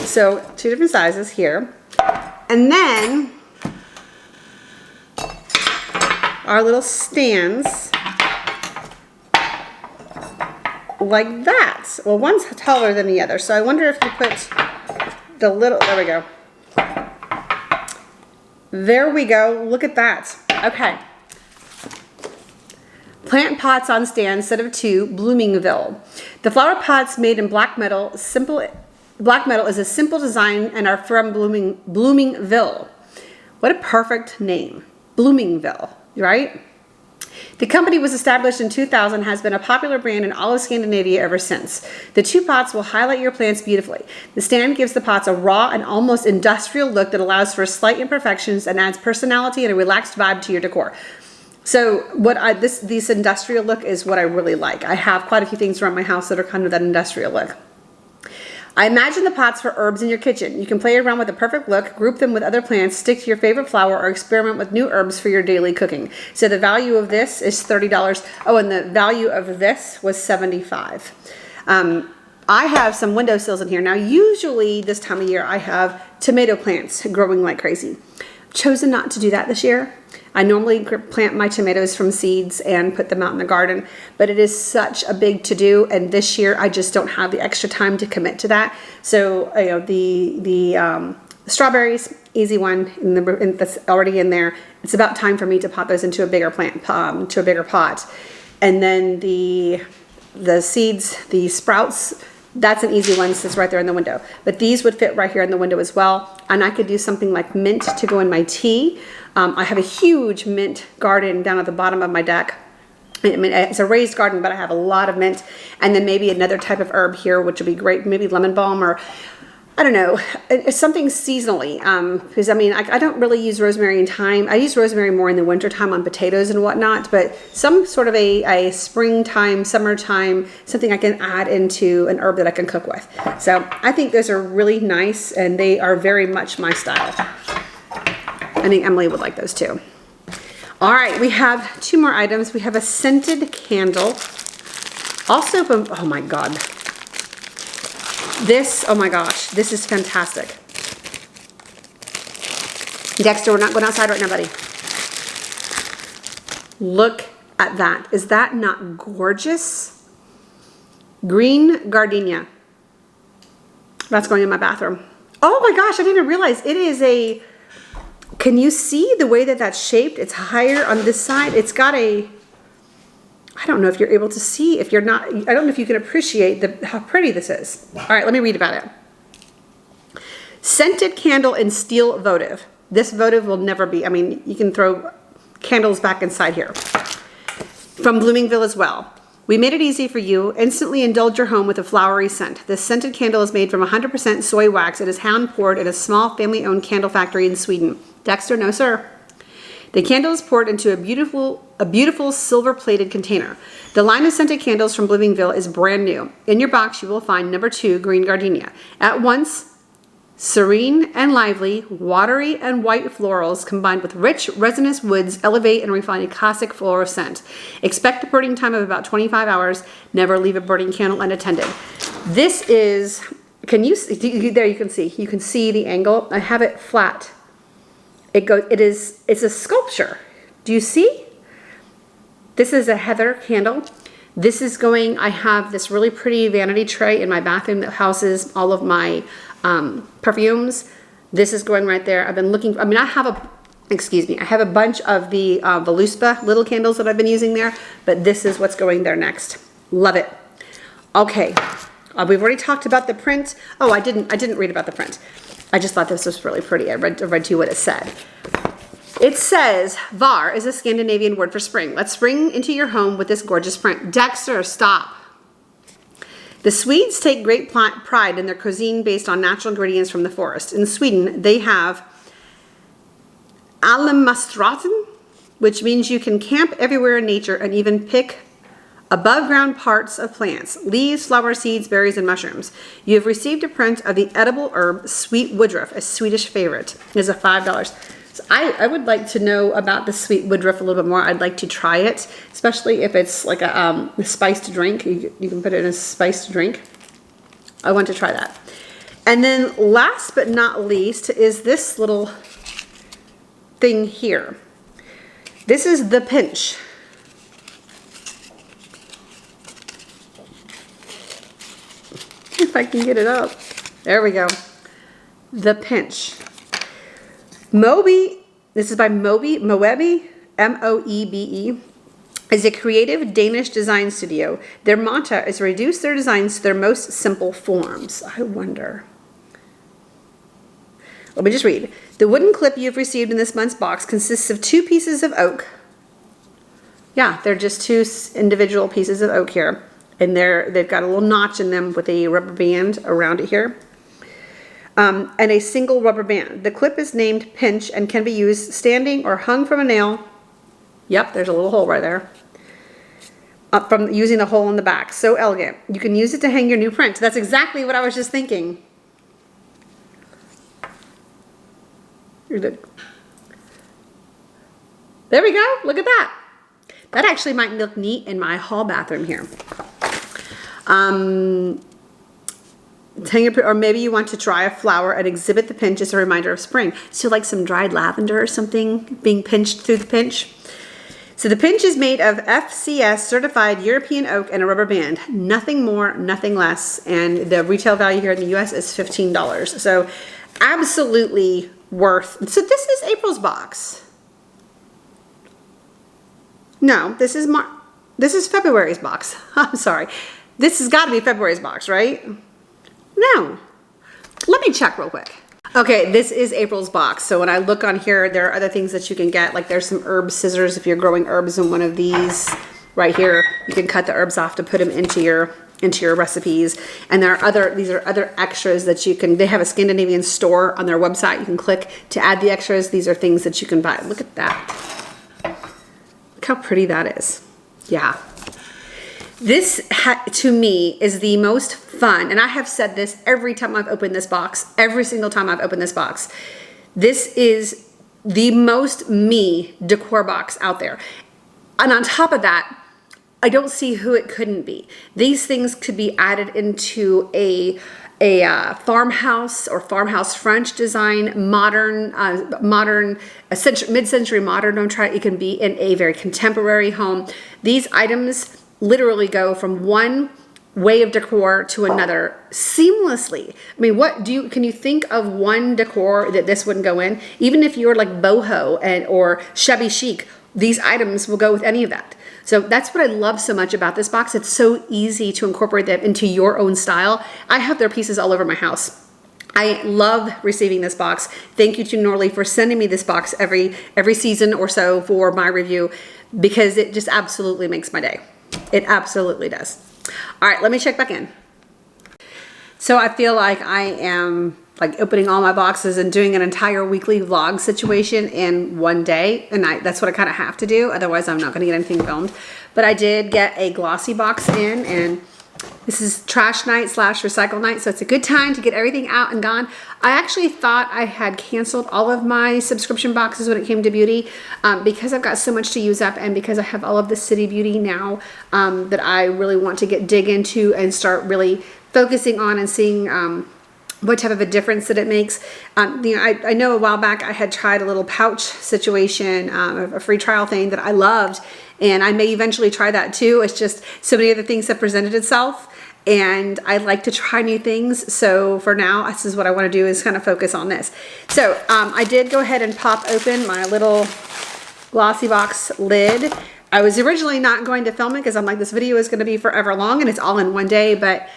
So two different sizes here. And then our little stands like that. Well, one's taller than the other, so I wonder if you put the little, there we go. There we go, look at that. Okay. Plant pots on stands, set of two, Bloomingville. The flower pots made in black metal, black metal is a simple design and are from Bloomingville. What a perfect name, Bloomingville, right? The company was established in 2000, has been a popular brand in all of Scandinavia ever since. The two pots will highlight your plants beautifully. The stand gives the pots a raw and almost industrial look that allows for slight imperfections and adds personality and a relaxed vibe to your decor. So this industrial look is what I really like. I have quite a few things around my house that are kind of that industrial look. I imagine the pots for herbs in your kitchen. You can play around with the perfect look, group them with other plants, stick to your favorite flower, or experiment with new herbs for your daily cooking. So the value of this is $30. Oh, and the value of this was $75. I have some windowsills in here. Now, usually this time of year, I have tomato plants growing like crazy. I've chosen not to do that this year. I normally plant my tomatoes from seeds and put them out in the garden, but it is such a big to-do, and this year I just don't have the extra time to commit to that. So, you know, the strawberries, easy one, that's already in there. It's about time for me to pop those into a bigger pot. And then the seeds, the sprouts, That's an easy one, sits right there in the window. But these would fit right here in the window as well. And I could do something like mint to go in my tea. I have a huge mint garden down at the bottom of my deck. I mean, it's a raised garden, but I have a lot of mint. And then maybe another type of herb here, which would be great. Maybe lemon balm, or I don't know, it's something seasonally. Because I mean, I don't really use rosemary and thyme. I use rosemary more in the wintertime on potatoes and whatnot, but some sort of a springtime, summertime, something I can add into an herb that I can cook with. So I think those are really nice, and they are very much my style. I think Emily would like those too. All right, we have 2 more items. We have a scented candle. Also from, oh my God. This, oh my gosh, this is fantastic. Dexter, we're not going outside right now, buddy. Look at that. Is that not gorgeous? Green gardenia. That's going in my bathroom. Oh my gosh, I didn't even realize it is a, can you see the way that that's shaped? It's higher on this side. It's got a, I don't know if you're able to see, if you're not, I don't know if you can appreciate how pretty this is. All right, let me read about it. Scented candle in steel votive. This votive will never be, I mean, you can throw candles back inside here. From Bloomingville as well. We made it easy for you. Instantly indulge your home with a flowery scent. This scented candle is made from 100% soy wax. It is hand poured at a small family-owned candle factory in Sweden. Dexter, no sir. The candle is poured into a beautiful silver-plated container. The line of scented candles from Bloomingville is brand new. In your box, you will find number 2, green gardenia. At once, serene and lively, watery and white florals combined with rich resinous woods elevate and refine a classic floral scent. Expect a burning time of about 25 hours. Never leave a burning candle unattended. This is, can you see, there you can see the angle. I have it flat. It's a sculpture. Do you see? This is a heather candle. This is going, I have this really pretty vanity tray in my bathroom that houses all of my perfumes. This is going right there. I've been looking, I mean, I have a bunch of the Voluspa little candles that I've been using there, but this is what's going there next. Love it. Okay, we've already talked about the print. Oh, I didn't read about the print. I just thought this was really pretty. I read to you what it said. It says, Var is a Scandinavian word for spring. Let's spring into your home with this gorgeous print. Dexter, stop. The Swedes take great pride in their cuisine based on natural ingredients from the forest. In Sweden, they have Allemansraten, which means you can camp everywhere in nature and even pick above ground parts of plants, leaves, flower seeds, berries, and mushrooms. You have received a print of the edible herb sweet woodruff, a Swedish favorite. It is a $5. So I would like to know about the sweet woodruff a little bit more. I'd like to try it, especially if it's like a spiced drink. You can put it in a spiced drink. I want to try that. And then last but not least is this little thing here. This is the pinch. If I can get it up. There we go. The pinch. Mobi, this is by Mobi, M-O-E-B-E, is a creative Danish design studio. Their motto is reduce their designs to their most simple forms. I wonder. Let me just read. The wooden clip you've received in this month's box consists of 2 pieces of oak. Yeah, they're just 2 individual pieces of oak here. And they've got a little notch in them with a rubber band around it here. And a single rubber band. The clip is named pinch and can be used standing or hung from a nail. Yep, there's a little hole right there. Up from using the hole in the back. So elegant. You can use it to hang your new print. That's exactly what I was just thinking. There we go. Look at that. That actually might look neat in my hall bathroom here. Or maybe you want to try a flower and exhibit the pinch as a reminder of spring. So like some dried lavender or something being pinched through the pinch. So the pinch is made of FCS certified European oak and a rubber band. Nothing more, nothing less. And the retail value here in the US is $15. So absolutely worth. So this is April's box. No, this is February's box. I'm sorry. This has got to be February's box, right? No. Let me check real quick. Okay, this is April's box. So when I look on here, there are other things that you can get. Like there's some herb scissors if you're growing herbs in one of these. Right here, you can cut the herbs off to put them into your recipes. And these are other extras that you can, they have a Scandinavian store on their website. You can click to add the extras. These are things that you can buy. Look at that. Look how pretty that is. Yeah. This, to me, is the most fun, and I have said this every time I've opened this box, every single time I've opened this box. This is the most me decor box out there. And on top of that, I don't see who it couldn't be. These things could be added into a farmhouse or farmhouse French design, modern, mid-century modern. It can be in a very contemporary home. These items literally go from one way of decor to another seamlessly. I mean, can you think of one decor that this wouldn't go in? Even if you're like boho or shabby chic, these items will go with any of that. So that's what I love so much about this box. It's so easy to incorporate them into your own style. I have their pieces all over my house. I love receiving this box. Thank you to Norley for sending me this box every season or so for my review, because it just absolutely makes my day. It absolutely does. All right, let me check back in. So I feel like I am like opening all my boxes and doing an entire weekly vlog situation in one day. And that's what I kind of have to do. Otherwise, I'm not going to get anything filmed. But I did get a glossy box in, and this is trash night / recycle night. So it's a good time to get everything out and gone. I actually thought I had canceled all of my subscription boxes when it came to beauty because I've got so much to use up, and because I have all of the City Beauty now that I really want to dig into and start really focusing on and seeing what type of a difference that it makes. I know a while back I had tried a little pouch situation, a free trial thing that I loved, and I may eventually try that too. It's just so many other things have presented itself, and I like to try new things. So for now, this is what I want to do, is kind of focus on this. So I did go ahead and pop open my little glossy box lid. I was originally not going to film it because I'm like, this video is going to be forever long and it's all in one day, but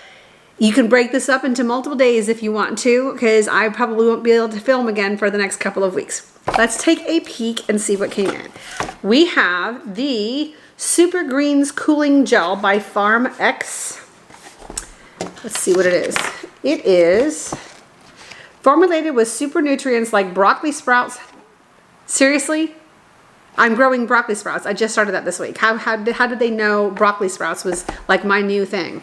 you can break this up into multiple days if you want to, because I probably won't be able to film again for the next couple of weeks. Let's take a peek and see what came in. We have the Super Greens Cooling Gel by Farm X. Let's see what it is. It is formulated with super nutrients like broccoli sprouts. Seriously? I'm growing broccoli sprouts. I just started that this week. How did they know broccoli sprouts was like my new thing?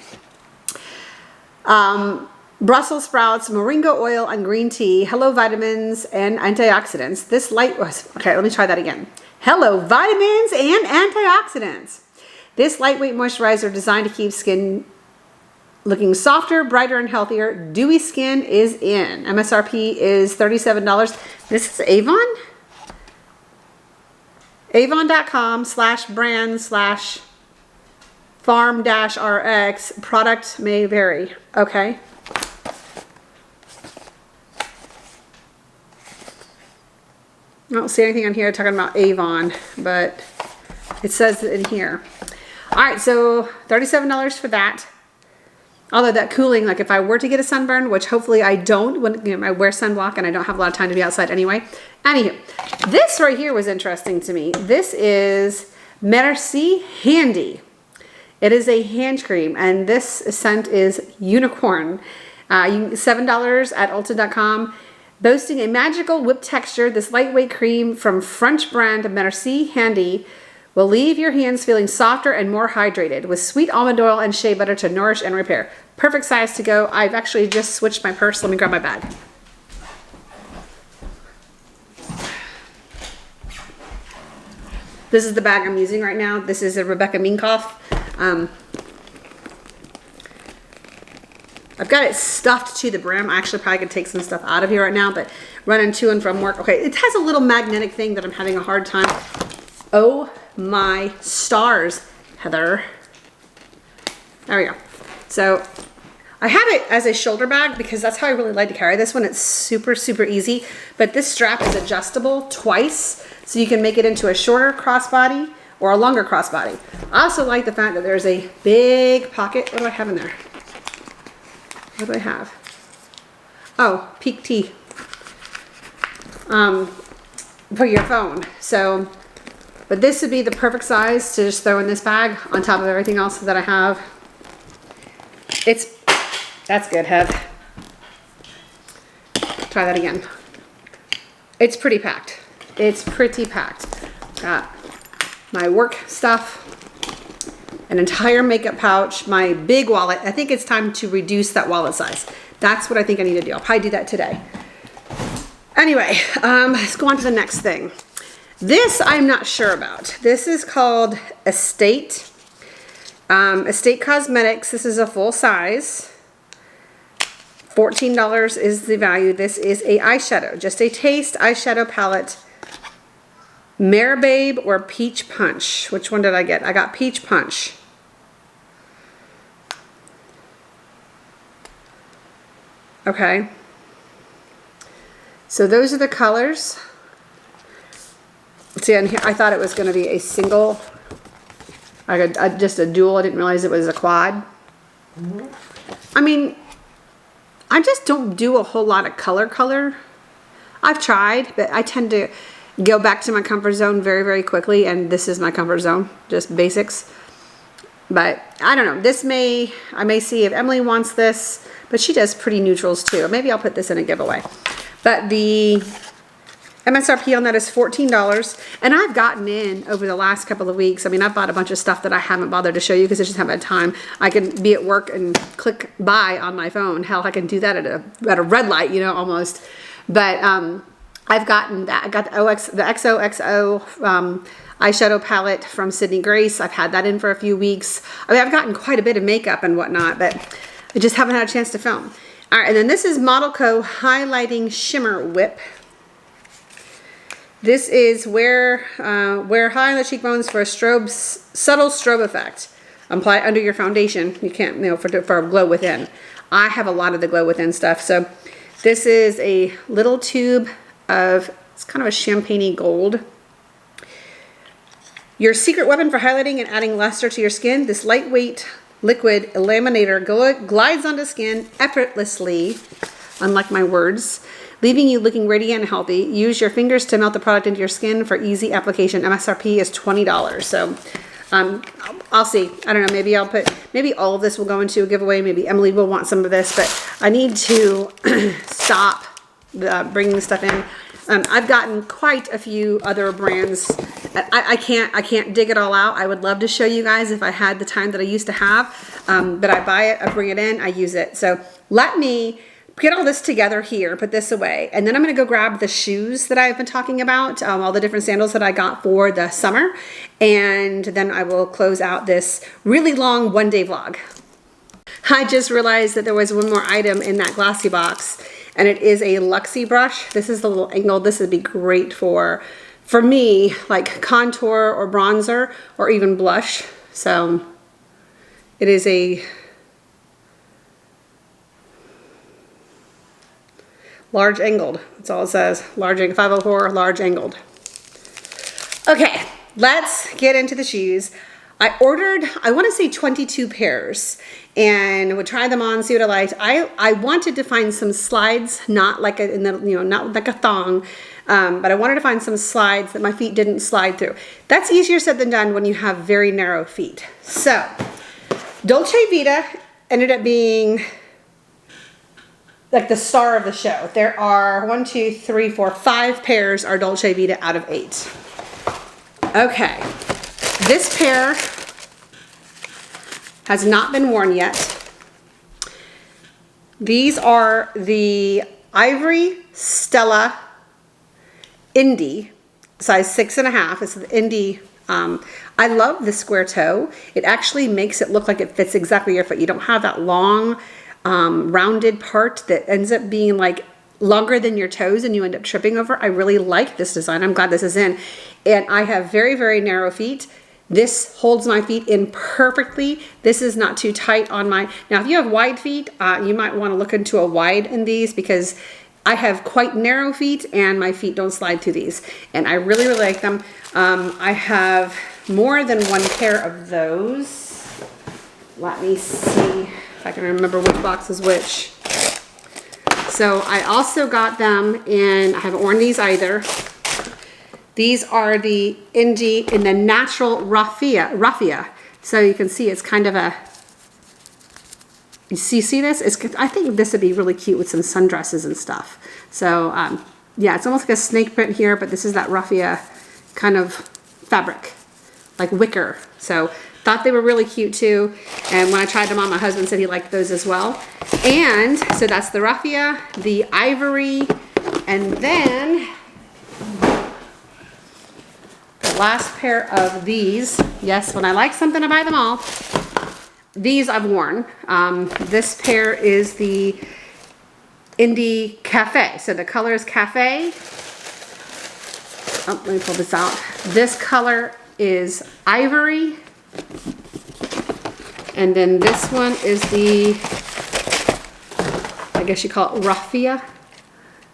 Brussels sprouts, moringa oil, and green tea, hello vitamins and antioxidants. This light was, okay, let me try that again. Hello vitamins and antioxidants. This lightweight moisturizer designed to keep skin looking softer, brighter, and healthier. Dewy skin is in. MSRP is $37. This is Avon? Avon.com/brand/farm-rx. Product may vary. Okay. I don't see anything on here talking about Avon, but it says it in here. All right, so $37 for that. Although that cooling, like if I were to get a sunburn, which hopefully I don't, when I wear sunblock and I don't have a lot of time to be outside anyway. Anywho, this right here was interesting to me. This is Merci Handy. It is a hand cream, and this scent is Unicorn. $7 at Ulta.com. Boasting a magical whip texture, this lightweight cream from French brand Merci Handy will leave your hands feeling softer and more hydrated with sweet almond oil and shea butter to nourish and repair. Perfect size to go. I've actually just switched my purse. Let me grab my bag. This is the bag I'm using right now. This is a Rebecca Minkoff. I've got it stuffed to the brim. I actually probably could take some stuff out of here right now, but running to and from work. Okay, it has a little magnetic thing that I'm having a hard time. Oh my stars, Heather. There we go. So I have it as a shoulder bag because that's how I really like to carry this one. It's super, super easy, but this strap is adjustable twice. So you can make it into a shorter crossbody or a longer crossbody. I also like the fact that there's a big pocket. What do I have in there? What do I have? Oh, Peak Tea. For your phone. So, but this would be the perfect size to just throw in this bag on top of everything else that I have. That's good, Hev. Try that again. It's pretty packed. It's pretty packed. Got my work stuff, an entire makeup pouch, my big wallet. I think it's time to reduce that wallet size. That's what I think I need to do. I'll probably do that today. Anyway, let's go on to the next thing. This I'm not sure about. This is called Estate. Estate Cosmetics. This is a full size. $14 is the value. This is a eyeshadow, just a taste eyeshadow palette. Babe or Peach Punch. Which one did I get? I got Peach Punch. Okay. So those are the colors. See, and here I thought it was going to be a single, just a dual. I didn't realize it was a quad. I mean, I just don't do a whole lot of color. I've tried, but I tend to go back to my comfort zone very, very quickly, and this is my comfort zone, just basics. But I don't know. I may see if Emily wants this, but she does pretty neutrals too. Maybe I'll put this in a giveaway. But the MSRP on that is $14, and I've gotten in over the last couple of weeks. I mean, I've bought a bunch of stuff that I haven't bothered to show you because I just haven't had time. I can be at work and click buy on my phone. Hell, I can do that at a red light, you know, almost. But I've gotten that. I got the XOXO eyeshadow palette from Sydney Grace. I've had that in for a few weeks. I mean, I've gotten quite a bit of makeup and whatnot, but I just haven't had a chance to film. All right, and then this is Model Co. Highlighting Shimmer Whip. This is wear high on the cheekbones for a subtle strobe effect. Apply under your foundation. You can't, you know, for a glow within. I have a lot of the glow within stuff. So this is a little tube of, it's kind of a champagne-y gold. Your secret weapon for highlighting and adding luster to your skin. This lightweight liquid eliminator glides onto skin effortlessly, unlike my words, leaving you looking radiant and healthy. Use your fingers to melt the product into your skin for easy application. MSRP is $20. So I'll see. I don't know. Maybe all of this will go into a giveaway. Maybe Emily will want some of this, but I need to stop bringing stuff in. I've gotten quite a few other brands. I can't dig it all out. I would love to show you guys if I had the time that I used to have, but I buy it, I bring it in, I use it. So let me get all this together here, put this away, and then I'm going to go grab the shoes that I've been talking about, all the different sandals that I got for the summer, and then I will close out this really long one-day vlog. I just realized that there was one more item in that glossy box, and it is a Luxie brush. This is the little angled. This would be great for me, like contour or bronzer or even blush. So it is a large angled. That's all it says. Large 504, large angled. Okay, let's get into the shoes. I ordered, I want to say 22 pairs, and would try them on, see what I liked. I wanted to find some slides, not like not like a thong, but I wanted to find some slides that my feet didn't slide through. That's easier said than done when you have very narrow feet. So, Dolce Vita ended up being like the star of the show. There are 5 pairs are Dolce Vita out of 8. Okay, this pair has not been worn yet. These are the Ivory Stella Indie, size 6.5. It's the Indie. I love the square toe. It actually makes it look like it fits exactly your foot. You don't have that long rounded part that ends up being like longer than your toes and you end up tripping over. I really like this design. I'm glad this is in. And I have very, very narrow feet. This holds my feet in perfectly. This is not too tight on my, now if you have wide feet, you might want to look into a wide in these because I have quite narrow feet and my feet don't slide through these. And I really, really like them. I have more than one pair of those. Let me see if I can remember which box is which. So I also got them in, I haven't worn these either. These are the Indie in the natural raffia. So you can see it's kind of a, you see this? I think this would be really cute with some sundresses and stuff. So yeah, it's almost like a snake print here, but this is that raffia kind of fabric, like wicker. So thought they were really cute too. And when I tried them on, my husband said he liked those as well. And so that's the raffia, the ivory, and then the last pair of these. Yes, when I like something, I buy them all. These I've worn. This pair is the Indie Cafe. So the color is Cafe. Oh, let me pull this out. This color is Ivory. And then this one is the, I guess you call it Raffia.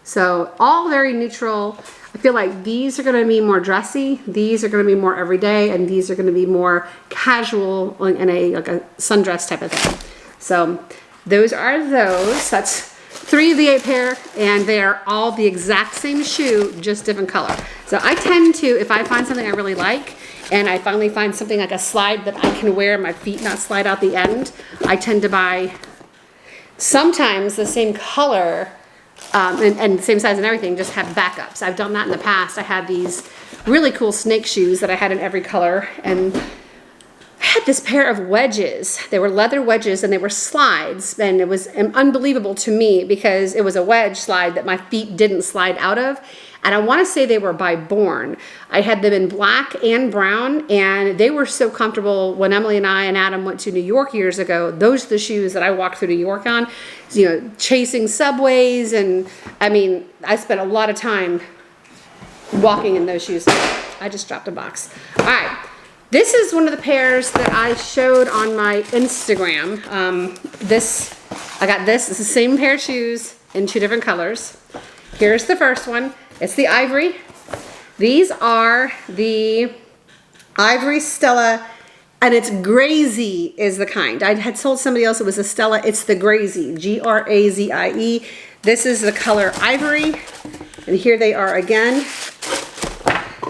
So all very neutral. I feel like these are going to be more dressy, these are going to be more everyday, and these are going to be more casual in a like a sundress type of thing. So those are those. That's 3 of the 8 pair, and they are all the exact same shoe, just different color. So I tend to, if I find something I really like, and I finally find something like a slide that I can wear, my feet not slide out the end, I tend to buy sometimes the same color and same size and everything, just have backups. I've done that in the past. I had these really cool snake shoes that I had in every color, and I had this pair of wedges. They were leather wedges and they were slides, and it was unbelievable to me because it was a wedge slide that my feet didn't slide out of. And I want to say they were by Born. I had them in black and brown, and they were so comfortable. When Emily and I and Adam went to New York years ago, those are the shoes that I walked through New York on, you know, chasing subways. And I mean, I spent a lot of time walking in those shoes. I just dropped a box. All right. This is one of the pairs that I showed on my Instagram. I got this. It's the same pair of shoes in 2 different colors. Here's the first one. It's the Ivory. These are the Ivory Stella, and it's Grazie is the kind. I had told somebody else it was a Stella. It's the Grazie, Grazie. This is the color Ivory, and here they are again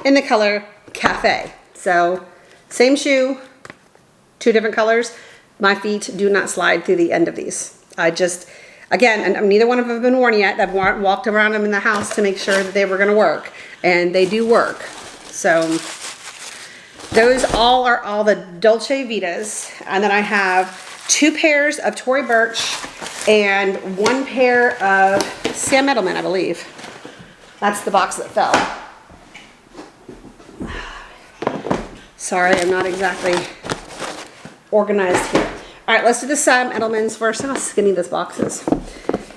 in the color Cafe. So same shoe, 2 different colors. My feet do not slide through the end of these. Again, and neither one of them have been worn yet. I've walked around them in the house to make sure that they were going to work, and they do work. So those all are all the Dolce Vitas, and then I have 2 pairs of Tory Burch and 1 pair of Sam Edelman, I believe. That's the box that fell. Sorry, I'm not exactly organized here. All right, let's do the Sam Edelmans first. Look how skinny this box is.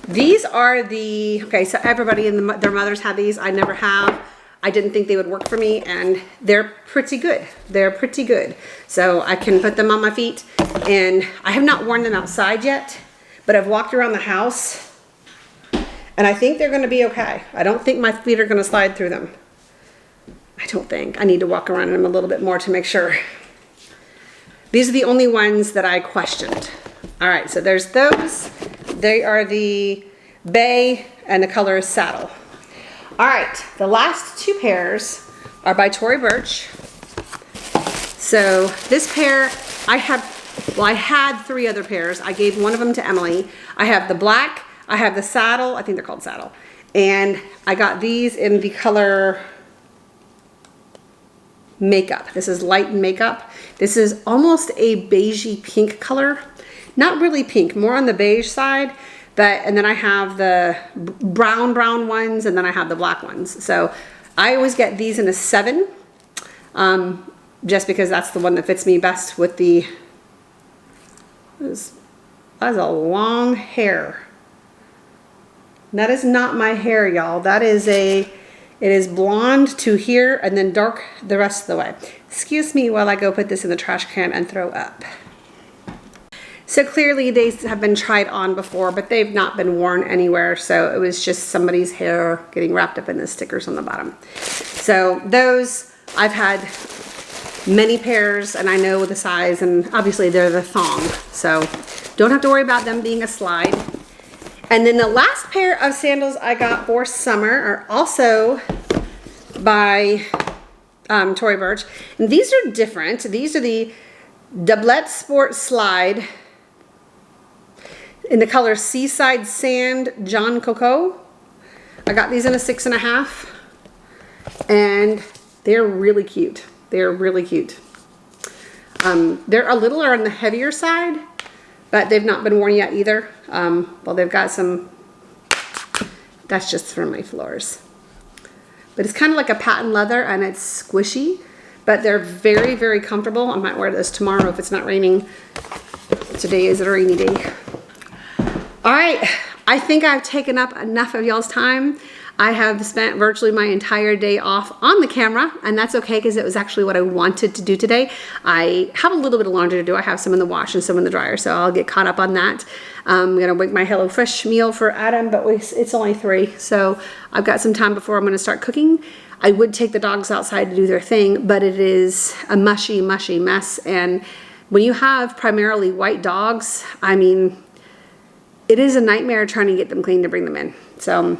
These are the, okay, so everybody and their mothers have these. I never have. I didn't think they would work for me, and they're pretty good. They're pretty good. So I can put them on my feet, and I have not worn them outside yet, but I've walked around the house, and I think they're going to be okay. I don't think my feet are going to slide through them. I don't think. I need to walk around in them a little bit more to make sure. These are the only ones that I questioned. All right, so there's those. They are the Bay, and the color is Saddle. All right, the last 2 pairs are by Tory Burch. So this pair, I had 3 other pairs. I gave one of them to Emily. I have the black, I have the Saddle, I think they're called Saddle. And I got these in the color Makeup. This is light makeup. This is almost a beigey pink color. Not really pink, more on the beige side. And then I have the brown ones, and then I have the black ones. So I always get these in a 7, just because that's the one that fits me best with the, that is a long hair. That is not my hair, y'all. That is it is blonde to here and then dark the rest of the way. Excuse me while I go put this in the trash can and throw up. So clearly these have been tried on before, but they've not been worn anywhere. So it was just somebody's hair getting wrapped up in the stickers on the bottom. So those I've had many pairs, and I know the size, and obviously they're the thong, so don't have to worry about them being a slide. And then the last pair of sandals I got for summer are also by Tory Burch, and these are different. These are the Dublet Sport Slide in the color Seaside Sand John Coco. I got these in a 6.5, and they're really cute. They're really cute. They're a little on the heavier side, but they've not been worn yet either. Well, they've got some, that's just for my floors. But it's kind of like a patent leather, and it's squishy, but they're very, very comfortable. I might wear this tomorrow if it's not raining. Today is a rainy day. All right, I think I've taken up enough of y'all's time. I have spent virtually my entire day off on the camera, and that's okay because it was actually what I wanted to do today. I have a little bit of laundry to do. I have some in the wash and some in the dryer, so I'll get caught up on that. I'm gonna make my HelloFresh meal for Adam, but it's only 3, so I've got some time before I'm gonna start cooking. I would take the dogs outside to do their thing, but it is a mushy, mushy mess, and when you have primarily white dogs, I mean, it is a nightmare trying to get them clean to bring them in. So,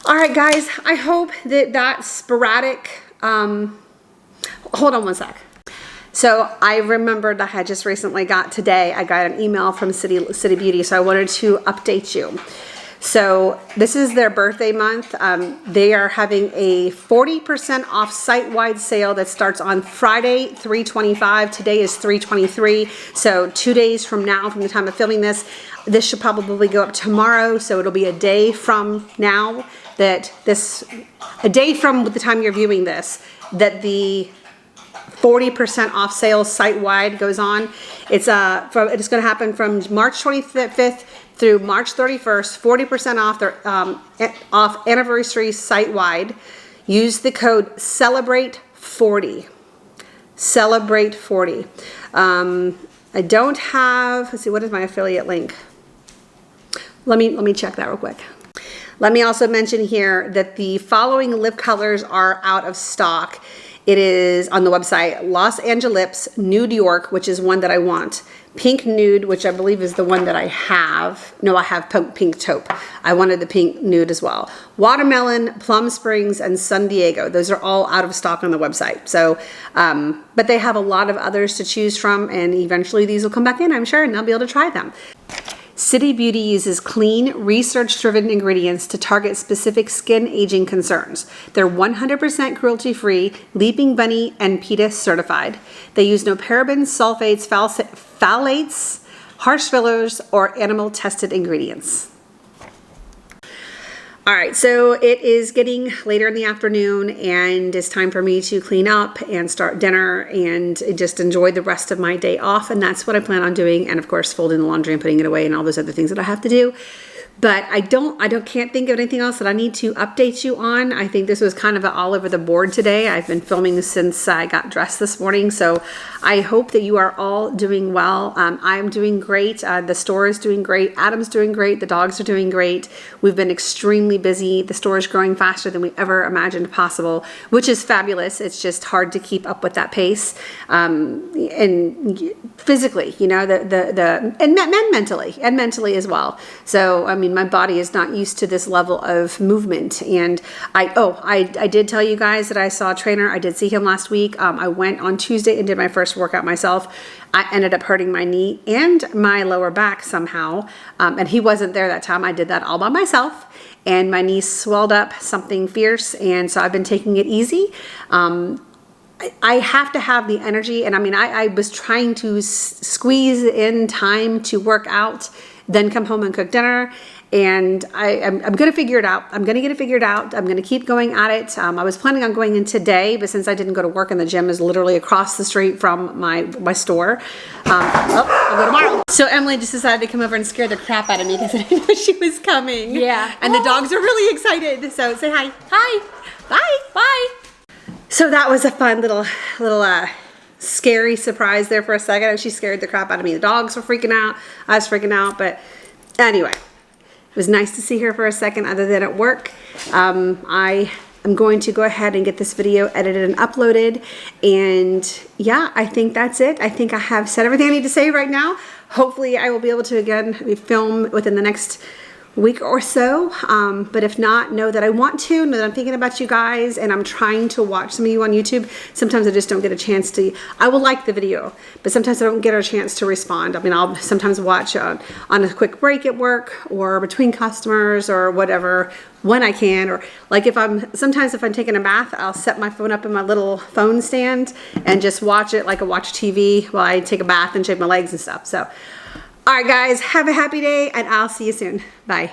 all right, guys, I hope that sporadic, hold on one sec. So I remembered that I just recently got an email from City Beauty, so I wanted to update you. So this is their birthday month. They are having a 40% off site-wide sale that starts on Friday, 3/25. Today is 3/23. So 2 days from now, from the time of filming this should probably go up tomorrow. So it'll be a day from now a day from the time you're viewing this, that the 40% off sale site-wide goes on. It's going to happen from March 25th through March 31st, 40% off their off anniversary site-wide. Use the code CELEBRATE40. CELEBRATE40. I don't have, let's see, what is my affiliate link? Let me check that real quick. Let me also mention here that the following lip colors are out of stock. It is on the website Los Angeles Nude York, which is one that I want. Pink Nude, which I believe is the one that I have. No, I have Pink Taupe. I wanted the Pink Nude as well. Watermelon, Plum Springs, and San Diego. Those are all out of stock on the website. So, but they have a lot of others to choose from, and eventually these will come back in, I'm sure, and I'll be able to try them. City Beauty uses clean, research-driven ingredients to target specific skin aging concerns. They're 100% cruelty-free, Leaping Bunny and PETA certified. They use no parabens, sulfates, phthalates, harsh fillers, or animal-tested ingredients. All right, so it is getting later in the afternoon, and it's time for me to clean up and start dinner and just enjoy the rest of my day off, and that's what I plan on doing, and of course folding the laundry and putting it away and all those other things that I have to do. But I can't think of anything else that I need to update you on. I think this was kind of all over the board today. I've been filming since I got dressed this morning, so I hope that you are all doing well. I'm doing great. The store is doing great. Adam's doing great. The dogs are doing great. We've been extremely busy. The store is growing faster than we ever imagined possible, which is fabulous. It's just hard to keep up with that pace, and physically, you know, and mentally as well. So I mean, my body is not used to this level of movement. And I did tell you guys that I saw a trainer. I did see him last week. I went on Tuesday and did my first workout myself. I ended up hurting my knee and my lower back somehow. And he wasn't there that time. I did that all by myself. And my knee swelled up something fierce. And so I've been taking it easy. I have to have the energy. And I mean, I was trying to squeeze in time to work out, then come home and cook dinner. And I'm going to figure it out. I'm going to get it figured out. I'm going to keep going at it. I was planning on going in today, but since I didn't go to work and the gym is literally across the street from my store, I'll go tomorrow. So Emily just decided to come over and scare the crap out of me because I didn't know she was coming. Yeah. And the dogs are really excited. So say hi. Hi. Bye. Bye. So that was a fun little scary surprise there for a second. And she scared the crap out of me. The dogs were freaking out. I was freaking out. But anyway. It was nice to see her for a second other than at work. I I'm going to go ahead and get this video edited and uploaded. And yeah, I think that's it. I think I have said everything I need to say right now. Hopefully I will be able to again film within the next week or so, but if not, know that I want to, know that I'm thinking about you guys, and I'm trying to watch some of you on YouTube. Sometimes I just don't get a chance to. I will like the video, but sometimes I don't get a chance to respond. I mean, I'll sometimes watch on a quick break at work or between customers or whatever when I can, or like sometimes if I'm taking a bath, I'll set my phone up in my little phone stand and just watch it like I watch TV while I take a bath and shave my legs and stuff. So all right, guys, have a happy day, and I'll see you soon. Bye.